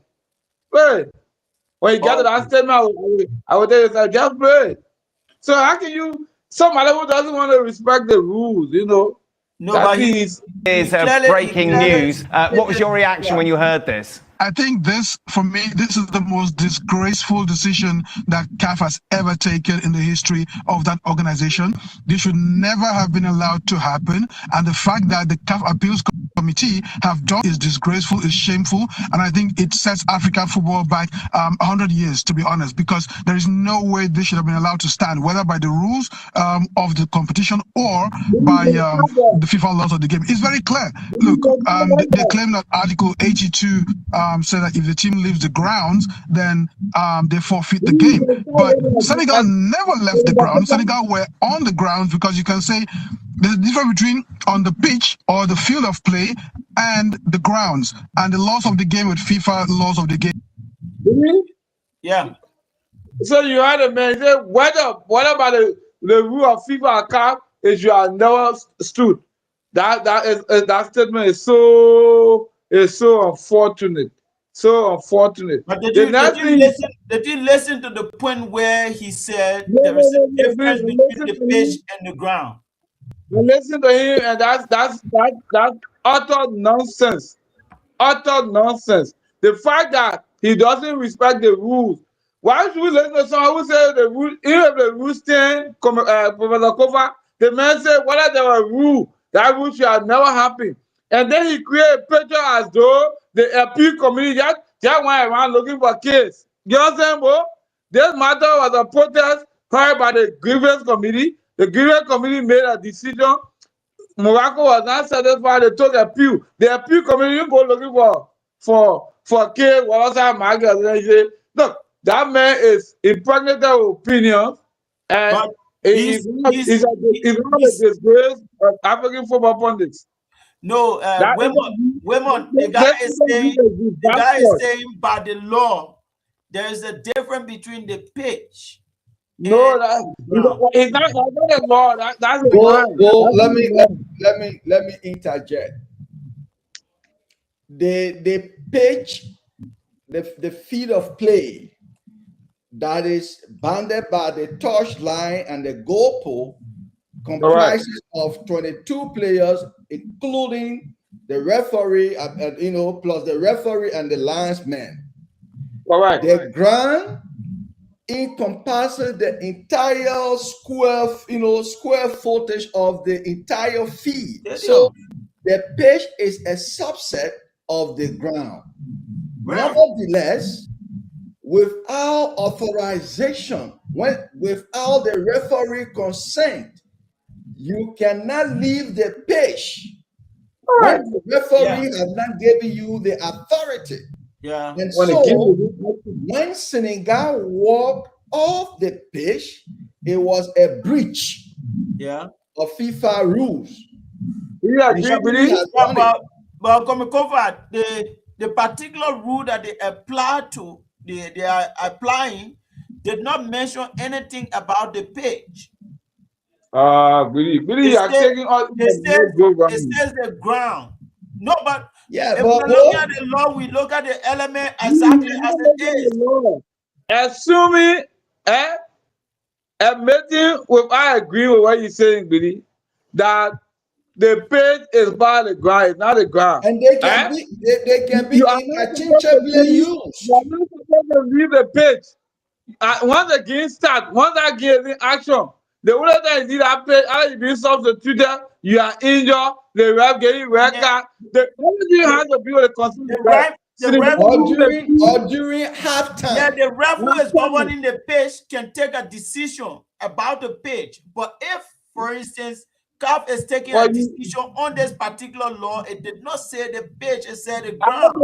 Play. When you get to that statement, I will tell you, just play. So how can you, somebody who doesn't want to respect the rules, you know? No, That but is This is breaking news. What was your reaction when you heard this? I think this, for me, this is the most disgraceful decision that CAF has ever taken in the history of that organization. This should never have been allowed to happen. And the fact that the CAF Appeals Committee have done is disgraceful, is shameful. And I think it sets African football back 100 years, to be honest, because there is no way this should have been allowed to stand, whether by the rules of the competition or by the FIFA laws of the game. It's very clear. Look, they claim that Article 82 said that if the team leaves the grounds, then they forfeit the game. But Senegal never left the ground. Senegal were on the grounds, because you can say there's a difference between on the pitch or the field of play and the grounds. And the laws of the game with FIFA laws of the game. yeah. so you had a man say, what about the rule of FIFA account is you are never stood. That statement is so unfortunate. So unfortunate. But The next thing, did you listen to the point where he said no, there no, is no, a no, difference listen between the to pitch him. and the ground? Listen to him, and that's utter nonsense. Utter nonsense. The fact that he doesn't respect the rules. Why should we listen to someone who says the rule, even if the rules stand, Professor Kofa, the man said, whether there were a rule, that rule should have never happened. And then he created a picture as though the appeal committee just went around looking for kids. You understand, bro? This matter was a protest heard by the grievance committee. The grievance committee made a decision. Morocco was not satisfied. They took appeal. The appeal committee go looking for kid was outside market. And they say, look, that man is impregnated with opinion, and But he's one of the disgrace of African football pundits. no, That Wemon, the guy is saying by the law, there is a difference between the pitch. no, it's not a law. That's a Let me interject. The pitch, the field of play that is bounded by the touch line and the goal pole comprises of 22 players, including the referee, plus the referee and the linesman. Correct. The ground encompasses the entire square footage of the entire field. So the pitch is a subset of the ground. Nevertheless, without authorization, without the referee consent, you cannot leave the pitch when the referee has not given you the authority. Yeah. And When it so, gives when Senegal walked off the pitch, it was a breach Yeah. of FIFA rules. you And agree, somebody Billy? has Yeah, done it. but Komikova, the particular rule that they apply to they are applying did not mention anything about the pitch. Billy, It you are says taking all it says the go it wrong. says the ground. No, but Yeah, if but we're looking at oh, the law, we look at the element You exactly are as not it making the is. law. Assuming, admitting, with I agree with what you're saying, Billy, that the page is by the ground, it's not the ground. and they can be You are not supposed to interchangeably leave. You are used. not supposed to leave the page. Once the game start, once that game is in action, the only time you see that page, either you being substituted, you are injured, the ref getting red Yeah, card. The only thing you the, have to be with the concern the ref. ref, the Senegal ref Or who, lose the during field, or during yeah, halftime. the ref who is halftime. governing the pitch can take a decision about the pitch. But if, for instance, CAF is taking a But you, decision on this particular law, it did not say the pitch, it said the how ground.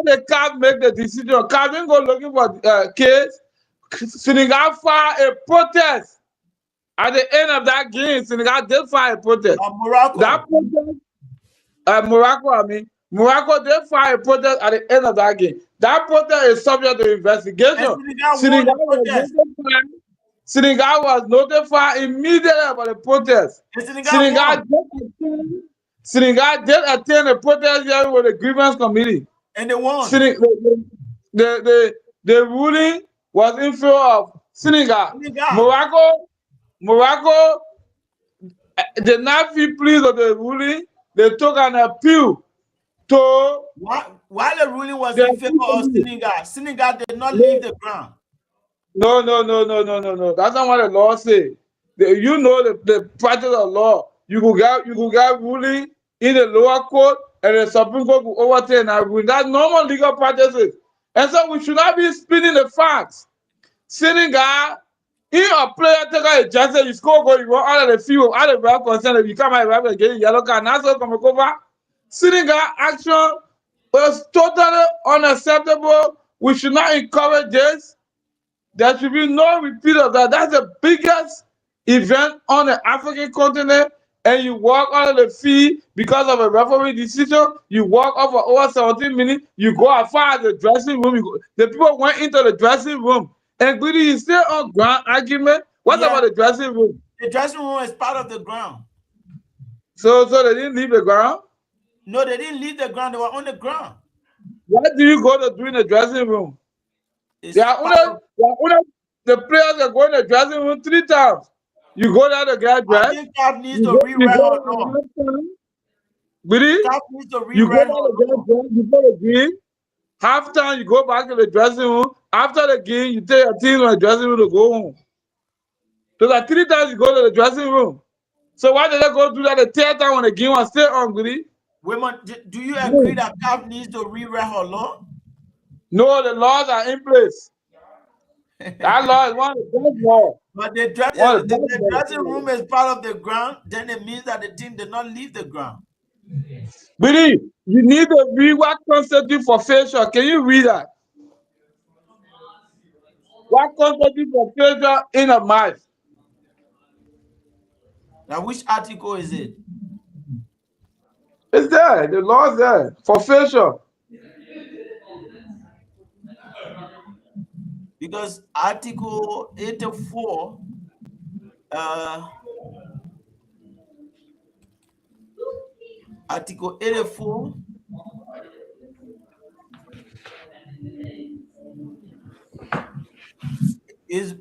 the CAF make the decision? CAF didn't go looking for case. Senegal filed a protest at the end of that game. Senegal did file a protest. That Morocco. protest, Morocco did file a protest at the end of that game. That protest is subject to And investigation. Senegal won Senegal the was protest. notified. Senegal was notified immediately about the protest. And Senegal Senegal won. did attend. Senegal did attend a protest hearing with the grievance committee. And they won. Senegal, the ruling was in favor of Senegal. Senegal. Morocco did not feel pleased with the ruling. They took an appeal to While the ruling was the in favor appeal of committee. Senegal, Senegal did not leave No, the ground. no. That's not what the law say. You know the practice of law. You could get ruling in the lower court and the Supreme Court will overturn that ruling. That's normal legal practices. And so we should not be spinning the facts. Senegal, if a player take out a chance, you score goal, you go out of the field, out of the concern, if you come out of the get a yellow card, now so come over. Senegal action was totally unacceptable. We should not encourage this. There should be no repeat of that. That's the biggest event on the African continent. And you walk out of the field because of a referee decision. You walk off for over 17 minutes. You go as far as the dressing room. The people went into the dressing room. And Guidi, you still on ground argument. What Yeah, about the dressing room? the dressing room is part of the ground. So they didn't leave the ground. No, they didn't leave the ground. They were on the ground. What do you go to do in the dressing room? It's They are part only, of, they are only the players are going to the dressing room 3 times. You go there to get I dressed. think CAF needs You to go, you rewrite go her there law. at halftime. Billy, CAF needs to you go rewrite her there to law. get dressed before the game. Halftime, you go back to the dressing room. After the game, you take your team to the dressing room to go home. So like 3 times you go to the dressing room. So why did they go do that the third time when the game was still on, Billy? Women, do you agree No, that CAF needs to rewrite her law? no, the laws are in place. That law is one of the best laws. But One of if the best the dressing room laws. is part of the ground, then it means that the team did not leave the ground. Billy, you need to read what constitute for facial. Can you read that? What constitute for facial in a match? Now, which article is it? It's there. The law's there for facial. Because Article 84, Article 84 is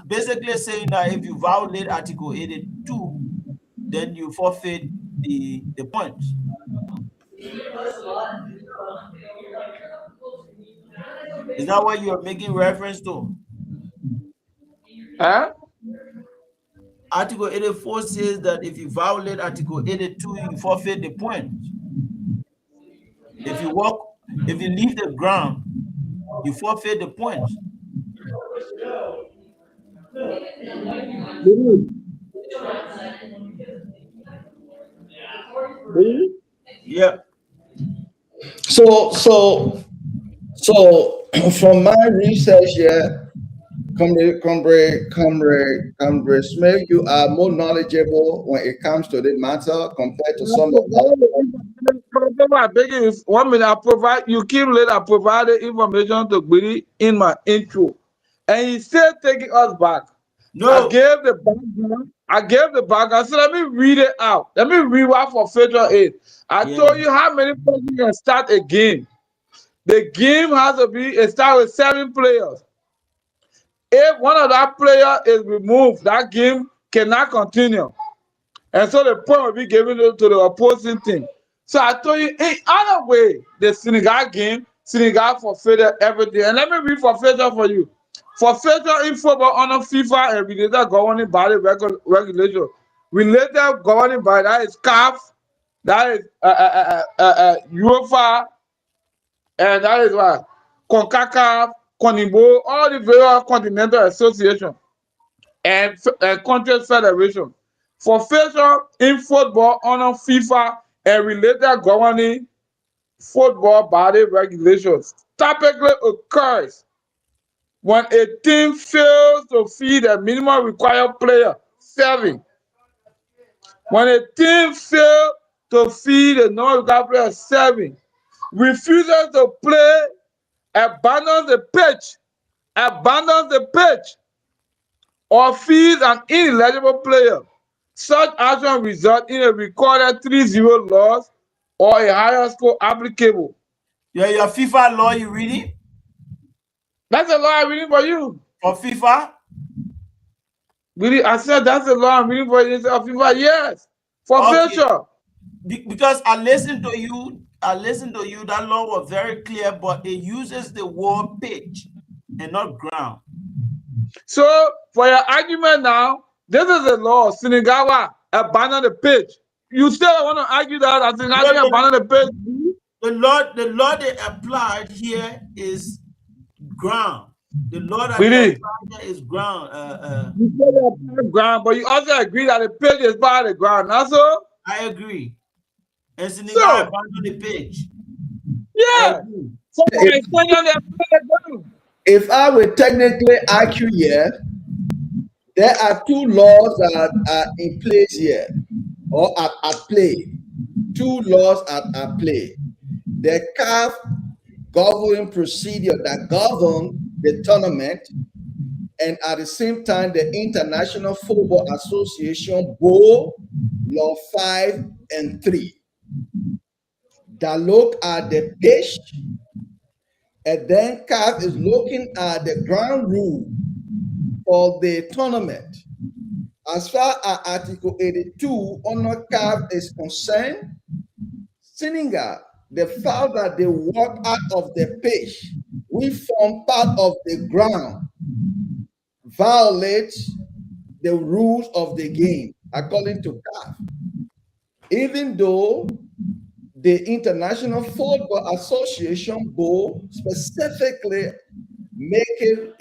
basically saying that if you violate Article 82, then you forfeit the points. Is that what you're making reference to? Huh? Article 84 says that if you violate Article 82, you forfeit the points. If you walk If you leave the ground, you forfeit the points. Yeah. So from my research here, Comrade Smith, you are more knowledgeable when it comes to the matter compared to I some of us. provide the information. I beg you, 1 minute. I provide. You keep late. I provided information to Gbiri in my intro, and he's still taking us back. I No. gave the background. I gave the background. So let me read it out. Let me read what for federal aid. I Yeah. told you how many players can start a game. The game has to be it start with 7 players. If one of that player is removed, that game cannot continue. And so the point will be given to the opposing team. So I told you, in other way, the Senegal game, Senegal forfeited everything. And let me read forfeiture for you. Forfeiture in football under FIFA and related governing body regulation. Related governing body, that is CAF, that is UEFA, and that is what? CONCACAF, CONIBO, all the various continental associations and country federation. Forfeiture in football under FIFA and related governing football body regulations typically occurs when a team fails to feed a minimum required player 7. When a team fails to feed a non-required player 7, refuses to play, abandons the pitch, or feeds an ineligible player. Such action results in a recorded 3-0 loss or a higher score applicable. Yeah, your FIFA law you reading? That's a law I'm reading for you. For FIFA? Really, I said that's a law I'm reading for you. FIFA, yes. Okay. Forfeiture. Because I listened to you, that law was very clear, but it uses the word pitch and not ground. So, for your argument now, this is a law. Senegal abandon the pitch. You still want to argue that No, Senegal abandon the pitch? the law they applied here is ground. The law that they Really? applied here is ground. You say they abandon ground, but you also agree that the pitch is part of the ground. That's all? I agree. And Senegal So, abandoned the pitch. I yeah. agree. So, If, by extension, they abandon the ground. if I were technically accurate here, there are 2 laws that are in place here or at play. 2 laws at play. The CAF governing procedure that govern the tournament, and at the same time, the International Football Association Bowl Law 5 and 3 that look at the pitch, and then CAF is looking at the ground rule for the tournament. As far as Article 82 under CAF is concerned, Senegal, the fact that they walk out of the pitch, we form part of the ground, violates the rules of the game, according to CAF. Even though the International Football Association Board specifically make it,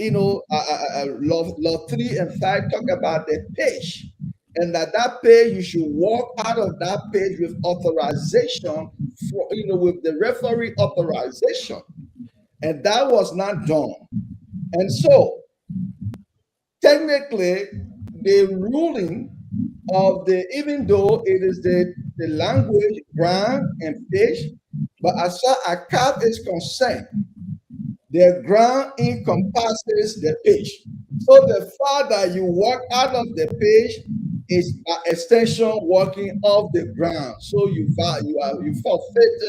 law 3 and 5 talk about the pitch, and that page you should walk out of that page with authorization for, with the referee authorization, and that was not done. And so technically the ruling of even though it is the language ground and fish, but as far as CAF is concerned, the ground encompasses the pitch. So the fact that you walk out of the pitch is by extension walking off the ground. So you forfeit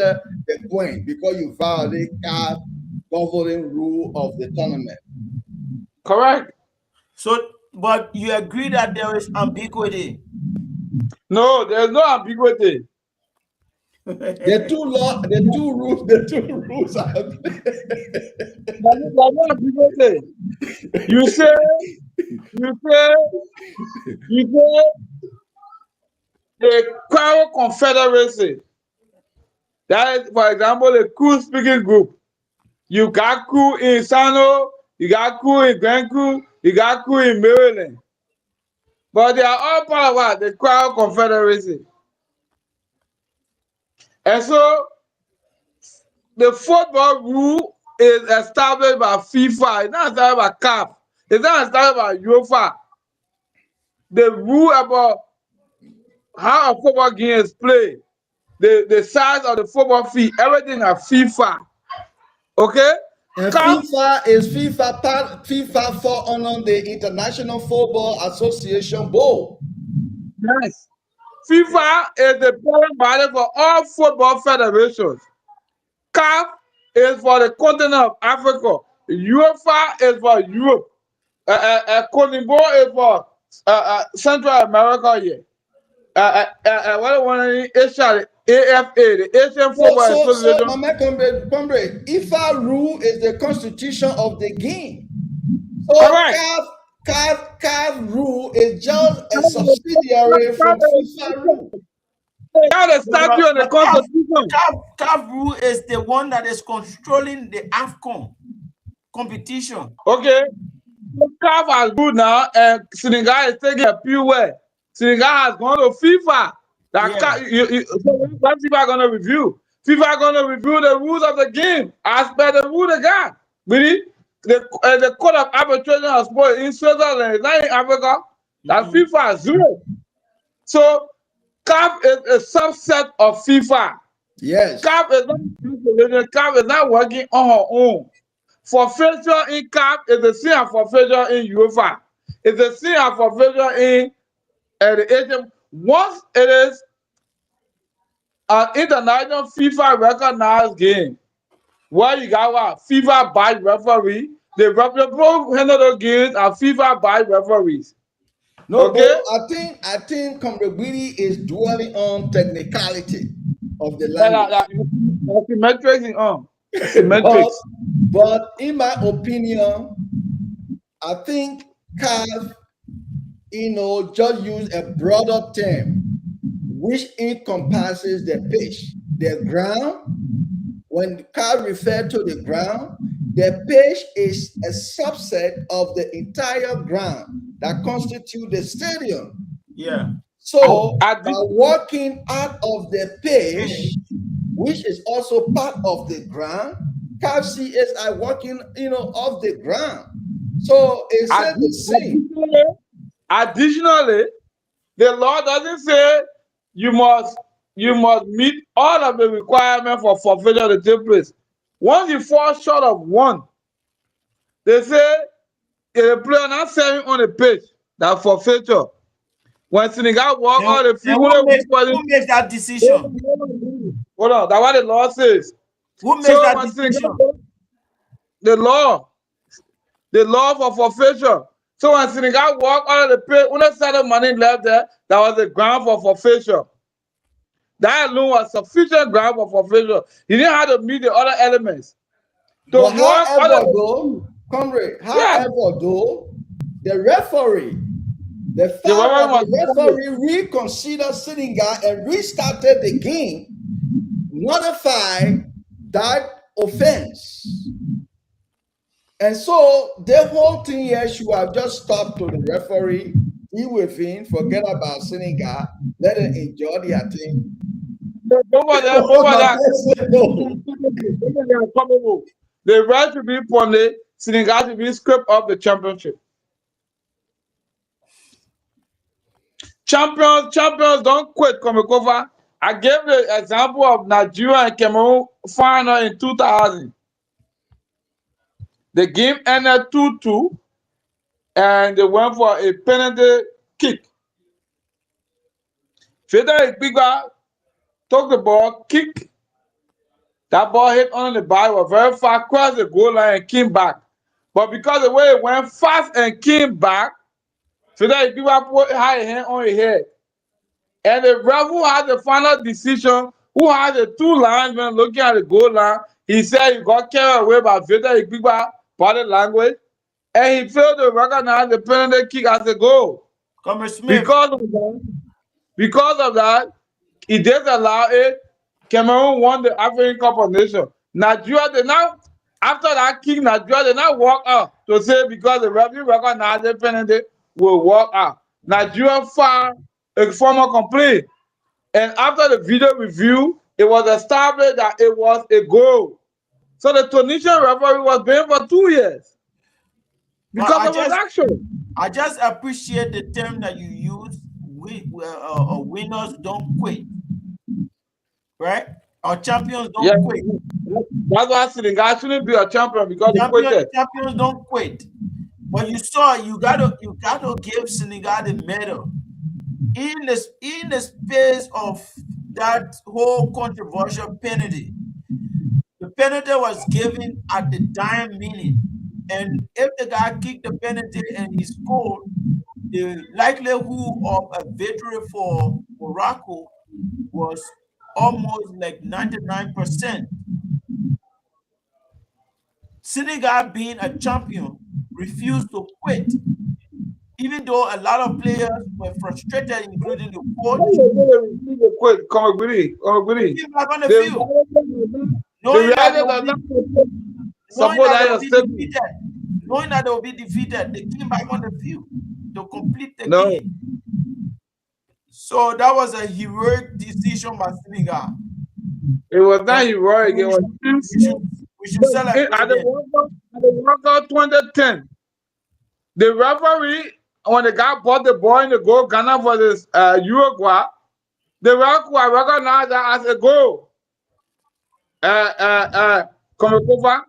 the point because you violate CAF governing rule of the tournament. Correct. So, but you agree that there is ambiguity. No, there's no ambiguity. The two rules are There's no ambiguity. You say, the Quarrel Confederacy That is, for example, a crew speaking group. You got crew in Sano, you got crew in Grand Crew, you got crew in Maryland. But they are all part of what? The Crowd Confederacy. And so the football rule is established by FIFA. It's not established by CAF. It's not established by UEFA. The rule about how a football game is played, the size of the football field, everything at FIFA. Okay? And CAF, FIFA fall under the International Football Association Board. yes. FIFA is the parent body for all football federations. CAF is for the continent of Africa. UEFA is for Europe. Conimbo is for Central America here. What do want in Asia? The AFA, the Asian Football So, Association. Mama Comrade, IFA rule is the constitution of the game. So, Correct. CAF rule is just a subsidiary from FIFA rule. They have the statute and the constitution. CAF rule is the one that is controlling the AFCON competition. Okay. So CAF has ruled now, and Senegal is taking a few way. Senegal has gone to FIFA. That Yeah. so what FIFA gonna review? FIFA gonna review the rules of the game as per the rule they got. Really? The code of arbitration of sport in Switzerland, it's not in Africa. That FIFA is zero. So CAF is a subset of FIFA. Yes. CAF is not CAF is not working on her own. Forfeiture in CAF is the same as forfeiture in UEFA. It's the same as forfeiture in the Asian. Once it is an international FIFA recognized game, where you got what? FIFA by referee. The both handle those games and FIFA by referees. No, Okay? but I think Comrade Willie is dwelling on technicality of the language. Symmetrics in but, symmetrics. but in my opinion, I think CAF, just use a broader term, which encompasses the pitch, the ground. When CAF refer to the ground, the pitch is a subset of the entire ground that constitute the stadium. Yeah. So by walking out of the pitch, which is also part of the ground, CAF CSI walking, off the ground. So it's the same. Additionally, the law doesn't say you must meet all of the requirements for forfeiture to take place. Once you fall short of one, they say if a player not serving on the pitch, that forfeiture. When Senegal walk out the field, who makes that decision? Hold on, that's what the law says. Who makes that decision? The law for forfeiture. So when Senegal walk out of the pit, when they started money left there, that was the ground for forfeiture. That alone was sufficient ground for forfeiture. You didn't have to meet the other elements. But however, though, comrade, though, the referee, the fact that the referee reconsidered Senegal and restarted the game, notified that offense. And so the whole thing here should have just stopped to the referee, deal with him, forget about Senegal, let him enjoy their thing. Over that. The right to be funded, Senegal to be scraped off the championship. Champions don't quit Komikova. I gave the example of Nigeria and Cameroon final in 2000. The game ended 2-2, and they went for a penalty kick. Frederick Bigba took the ball, kicked. That ball hit on the bar, was very far, crossed the goal line and came back. But because the way it went fast and came back, Frederick Bigba had a hand on his head. And the ref who had the final decision, who had the two linesmen looking at the goal line, he said he got carried away by Frederick Bigba body language, and he failed to recognize the penalty kick as a goal. Comrade Smith. Because of that, he disallowed it, Cameroon won the African Cup of Nations. Nigeria, they now, after that kick, Nigeria, they now walk out to say because the referee recognized the penalty, will walk out. Nigeria filed a formal complaint. And after the video review, it was established that it was a goal. So the Tunisian referee was banned for 2 years Well, because of his action. I just appreciate the term that you use. Winners don't quit, right? Our champions Yeah, don't quit. that's why Senegal shouldn't be a champion because he quitted. Champions don't quit. But you saw, you gotta give Senegal the medal in the space of that whole controversial penalty. The penalty was given at the dying minute, and if the guy kicked the penalty and he scored, the likelihood of a victory for Morocco was almost like 99%. Senegal, being a champion, refused to quit, even though a lot of players were frustrated, including the coach. They quit. Come They agree. came back on the The field, reality knowing that they does will not knowing support that they that will your be statement. defeated, knowing that they will be defeated. They came back on the field to complete the No, game. So that was a heroic decision by Senegal, it was not and heroic. It we was should, we should, we should at celebrate the them. World Cup 2010. The referee, when the guy bought the ball in the goal, Ghana versus Uruguay, the referee recognized that as a goal. Komekova,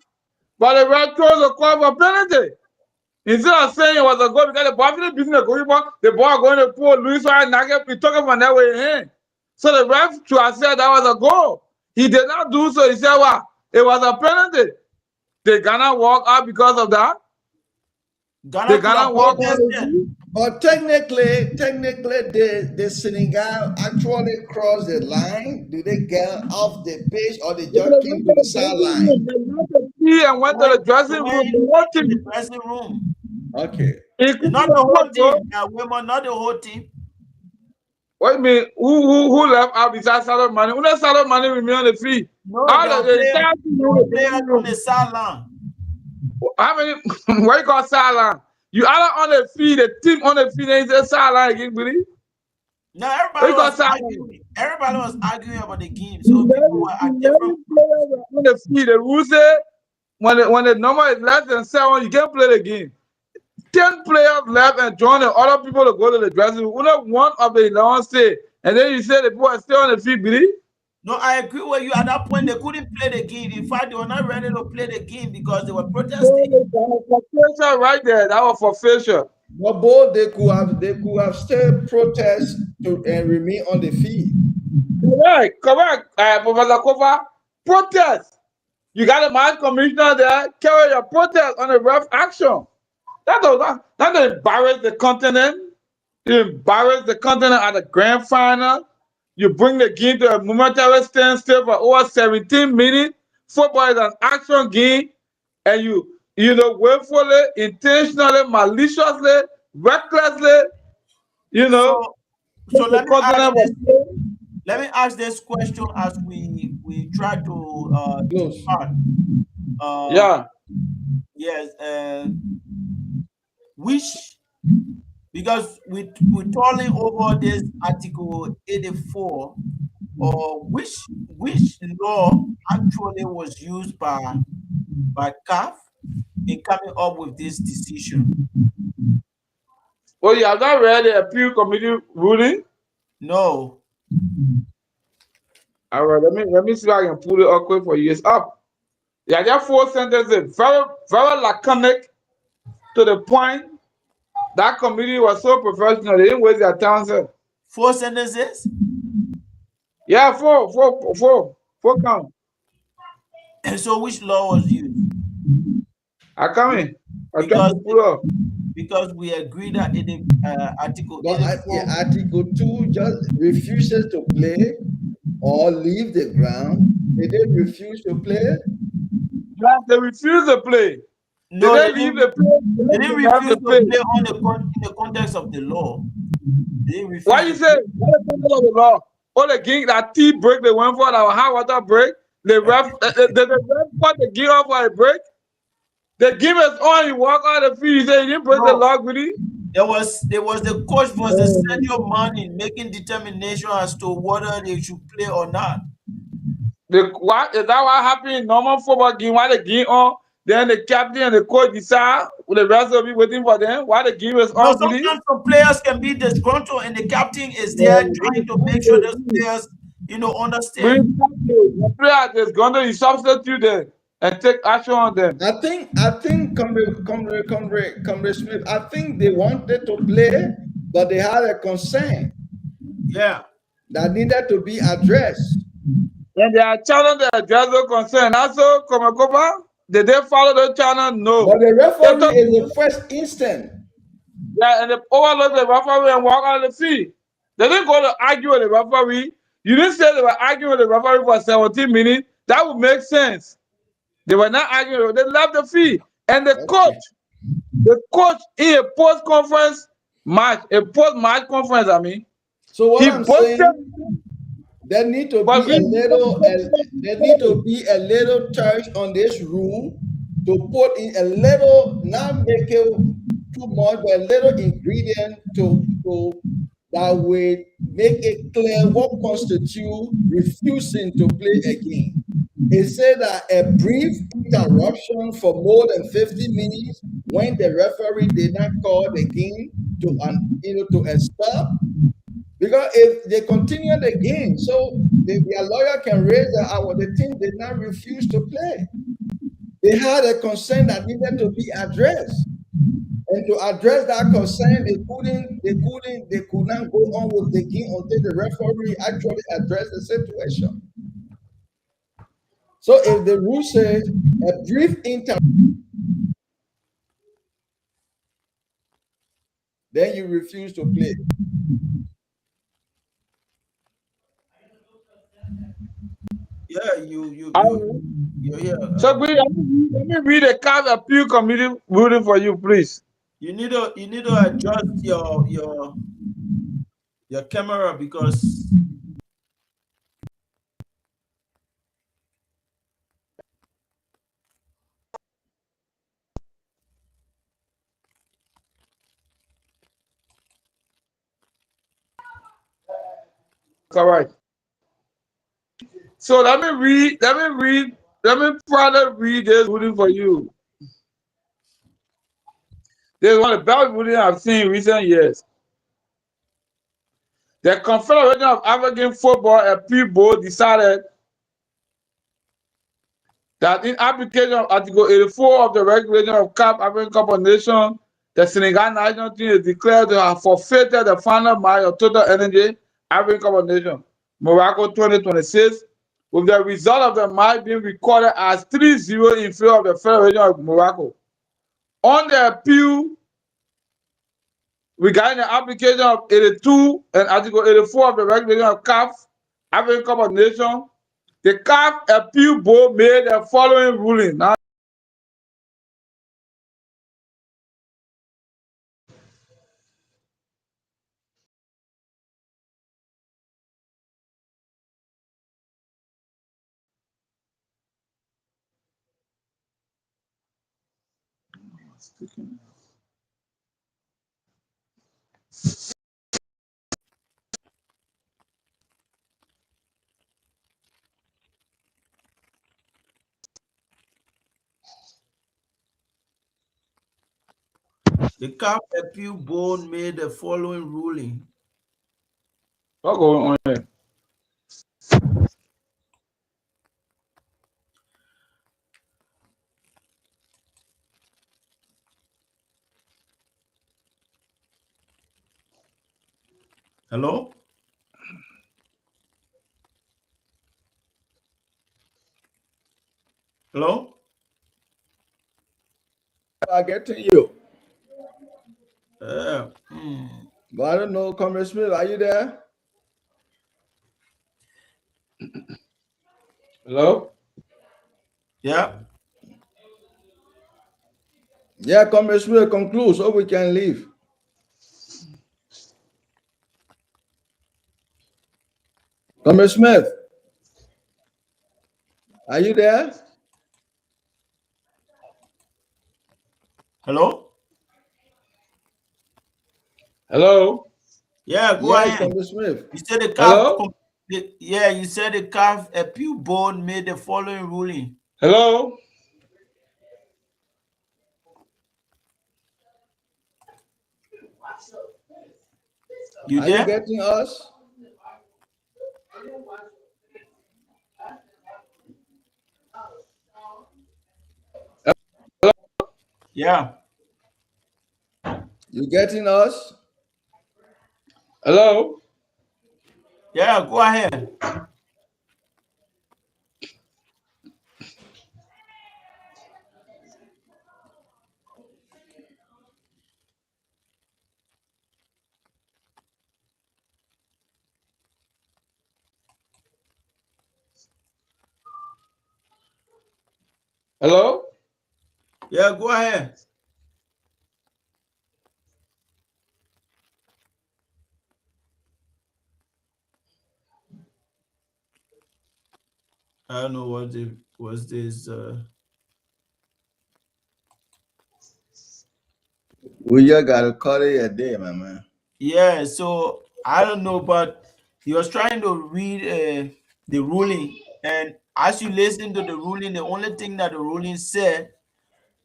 but the red chose a call for penalty. Instead of saying it was a goal because the ball finished beating the goalkeeper, the ball going to pull Luis Suarez Nagel, he took it from that way in. So the ref should have said that was a goal. He did not do so. He said, well, it was a penalty. Did Ghana walk out because of that? Ghana Did could have Ghana walk out? protested. But technically, the Senegal actually crossed the line. Do they get off the pitch or they just came to the sideline? He and went to the They dressing went room. The whole in the team, dressing room. Okay. including Not the the whole coach, bro. team. Women, not the whole team. What do you mean? Who left out besides Salah Mane? Who let Salah Mane remain on the field? No, All there the entire team were in the players dressing on the room. sideline. How many? What you call sideline? You either on the field, the team on the field, and it's a sideline again, believe? No, What you call sideline? everybody was arguing about the game. So people 11 were at different. players are on the field. The rule say when the number is less than 7, you can't play the game. 10 players left and join the other people to go to the dressing room. Only one of the 11 stay. And then you say the people are still on the field, believe? No, I agree with you. At that point, they couldn't play the game. In fact, they were not ready to play the game because they were protesting. For facial right there. That was for facial. But both they could have still protest to and remain on the field. Correct. Professor Kofa, protest. You got a match commissioner there, carry your protest on the ref action. That does not embarrass the continent. You embarrass the continent at the grand final. You bring the game to a momentary standstill for over 17 minutes. Football is an action game, and you know willfully, intentionally, maliciously, recklessly, you know, So the continent was. let me ask this question as we try to Close. depart. Yeah. Yes. Which, because we're talking over this Article 84, or which law actually was used by CAF in coming up with this decision? Oh, you have not read the appeal committee ruling? No. All right, let me see if I can pull it up quick for you. It's up. Yeah, there are 4 sentences, very, very laconic, to the point. That committee was so professional, they didn't waste their time, sir. 4 sentences? Yeah, four count. So which law was used? I come in. I try Because to pull up. because we agree that in the Article But 84, Article 2 just refuses to play or leave the ground. They did refuse to play. Yeah, they refuse to play. no, They leave the play. they didn't refuse to play in the context of the law. They refused Why you to say? What is the law? all the game that tea break they went for that hot water break. The ref the ref cut the game off for a break. The game is on, you walk out the field, you say you didn't break the No, log with it. there was the coach versus senior man in making determination as to whether they should play or not. What is that what happened in normal football game? Why the game on? Then the captain and the coach decide with the rest of it waiting for them. Why the game is No, on with it? sometimes some players can be disgruntled, and the captain is there trying to make sure those players, understand. The player is going to substitute them and take action on them. I think, Comrade Smith, I think they wanted to play, but they had a concern Yeah. that needed to be addressed. And they are channel the address no concern. Also, Komakoba, did they follow the channel? But No. the They referee took, is the first instant. yeah, and they overlook the referee and walk out of the field. They didn't go to argue with the referee. You didn't say they were arguing with the referee for 17 minutes. That would make sense. They were not arguing. They left the field. And Okay. the coach in a post-conference match, a post-match conference, So what he I'm boasted. saying, there need to But be a little, there need to be a little touch on this rule to put in a little, not make it too much, but a little ingredient to that will make it clear what constitutes refusing to play a game. It said that a brief interruption for more than 50 minutes when the referee did not call the game to a stop. Because if they continue the game, so their lawyer can raise the team did not refuse to play. They had a concern that needed to be addressed. And to address that concern, they could not go on with the game until the referee actually addressed the situation. So if the rule says a brief interruption, then you refuse to play. Yeah, So let me read a card appeal committee ruling for you, please. you need to adjust your camera because Correct. So let me further read this ruling for you. This is one of the best rulings I've seen in recent years. The Confederation of African Football Appeal Board decided that in application of Article 84 of the Regulation of CAF African Cup of Nations, the Senegal national team is declared to have forfeited the final match of Total Energy African Cup of Nations, Morocco 2026, with the result of the match being recorded as 3-0 in favor of the Federation of Morocco. On the appeal regarding the application of 82 and Article 84 of the Regulation of CAF African Cup of Nations, the CAF Appeal Board made the following ruling. Now, the CAF Appeal Board made the following ruling. what's going on here? Hello? Hello? I get to you. Uh, But I don't know, Comrade Smith, are you there? Hello? yeah. Yeah, Comrade Smith, conclude so we can leave. Comrade Smith, are you there? Hello? Hello? Yeah, go Yes, ahead. Comrade Smith. You said the CAF, Hello? yeah, you said the CAF appeal board made the following ruling. Hello? You Are you there? getting us? Yeah. You getting us? Hello? Yeah, go ahead. Hello? Yeah, go ahead. I don't know what the was this. We just gotta call it a day, my man. Yeah, so I don't know, but he was trying to read the ruling, and as you listen to the ruling, the only thing that the ruling said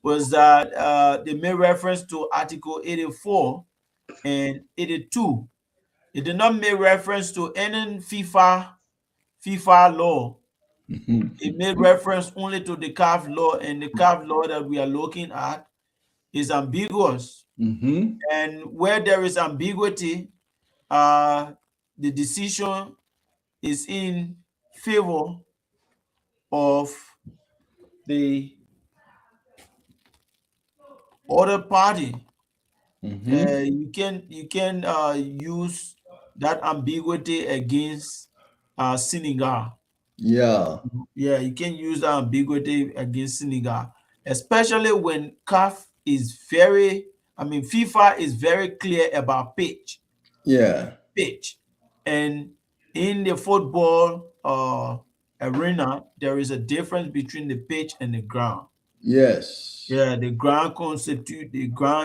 was that they made reference to Article 84 and 82. It did not make reference to any FIFA law. It made reference only to the CAF law, and the CAF law that we are looking at is ambiguous. Mm-hmm. And where there is ambiguity, the decision is in favor of the other party. Mm-hmm. You can use that ambiguity against Senegal. Yeah. Yeah, you can use that ambiguity against Senegal, especially when FIFA is very clear about Yeah. pitch, and in the football arena, there is a difference between the pitch and the ground. Yes. Yeah, the ground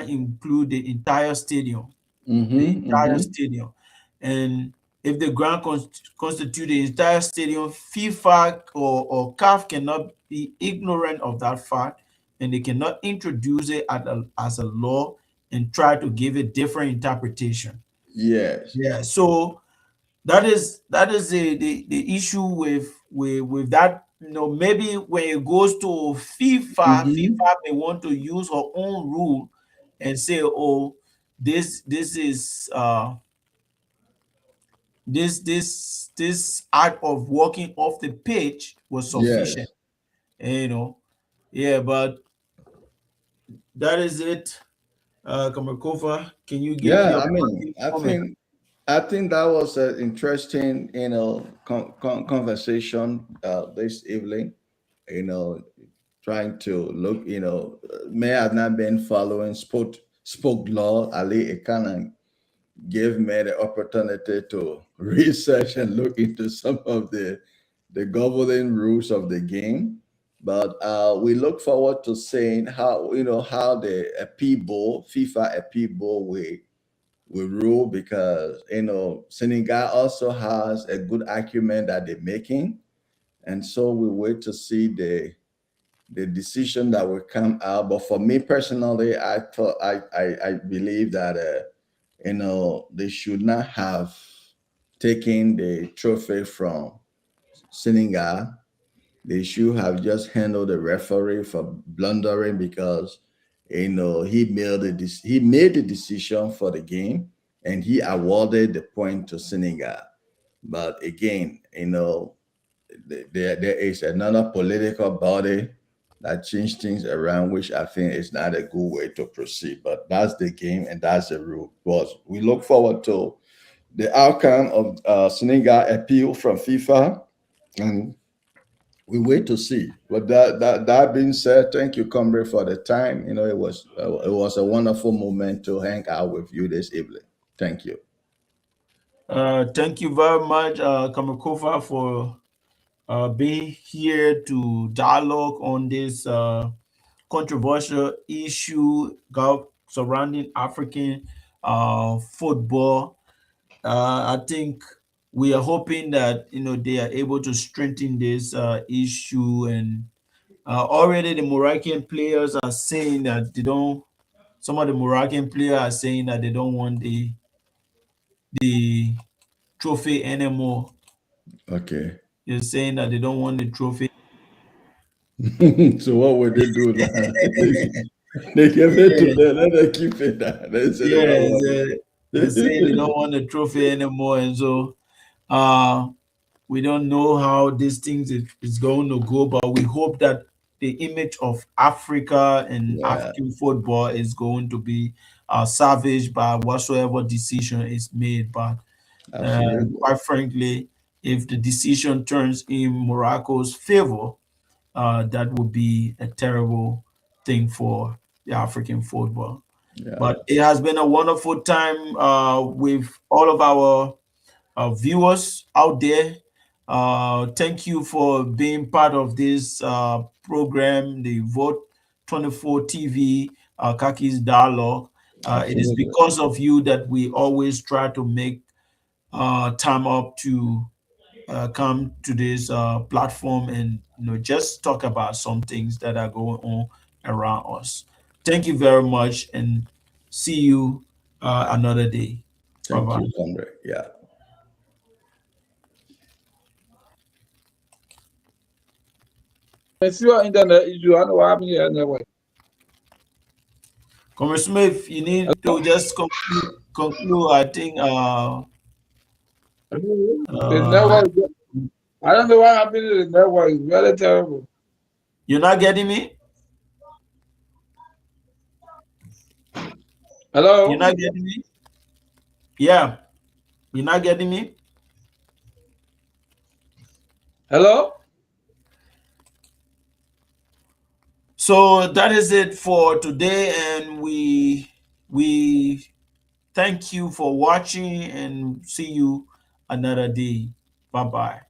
include the entire stadium, Mm-hmm. Mm-hmm. and if the ground constitute the entire stadium, FIFA or CAF cannot be ignorant of that fact, and they cannot introduce it as a law and try to give it different interpretation. Yes. Yeah, so that is the issue with that. Maybe when it goes to Mm-hmm. FIFA may want to use her own rule and say, oh, this act of walking off the pitch was sufficient. Yes. And, yeah, but that is it. Kamakova, can you give Yeah. your I mean, closing comment? I think that was an interesting, conversation this evening. You know, trying to look, may have not been following spoke law. Ali Ekana gave me the opportunity to research and look into some of the governing rules of the game. But we look forward to seeing how the FIFA appeal will rule, because Senegal also has a good argument that they're making, and so we wait to see the decision that will come out. But for me personally, I believe that they should not have taken the trophy from Senegal. They should have just handled the referee for blundering, because he made the decision for the game, and he awarded the point to Senegal. But again, there is another political body that changed things around, which I think is not a good way to proceed. But that's the game and that's the rule. But we look forward to the outcome of Senegal appeal from FIFA, and we wait to see. But that being said, thank you, Comrade, for the time. It was a wonderful moment to hang out with you this evening. Thank you. Thank you very much, Kamakova, for being here to dialogue on this controversial issue surrounding African football. I think we are hoping that they are able to strengthen this issue, and already the Moroccan players are saying that they don't. Some of the Moroccan players are saying that they don't want the trophy anymore. Okay. They're saying that they don't want the trophy. So what would they do now? They give it to Yeah, them, let them keep it down. They say they don't yeah, want they're saying they it. don't want the trophy anymore, and so uh, we don't know how these things is going to go, but we hope that the image of Africa and Yeah, African football is going to be salvaged by whatsoever decision is made. But absolutely. quite frankly, if the decision turns in Morocco's favor, that would be a terrible thing for the African football. Yeah. But it has been a wonderful time with all of our viewers out there. Thank you for being part of this program, the Vote 24 TV Kaki's Dialogue. It is Absolutely. because of you that we always try to make time up to come to this platform and just talk about some things that are going on around us. Thank you very much, and see you another day. Bye Thank bye. you, comrade. Yeah. I see your internet issue. I know what happened here anyway. Comrade Smith, you need to just conclude. I think The uh, network, I don't know what happened to the network. It's very terrible. you're not getting me. You're Hello? not getting me. Yeah, you're not getting me. Hello? So that is it for today, and we thank you for watching, and see you another day. Bye bye.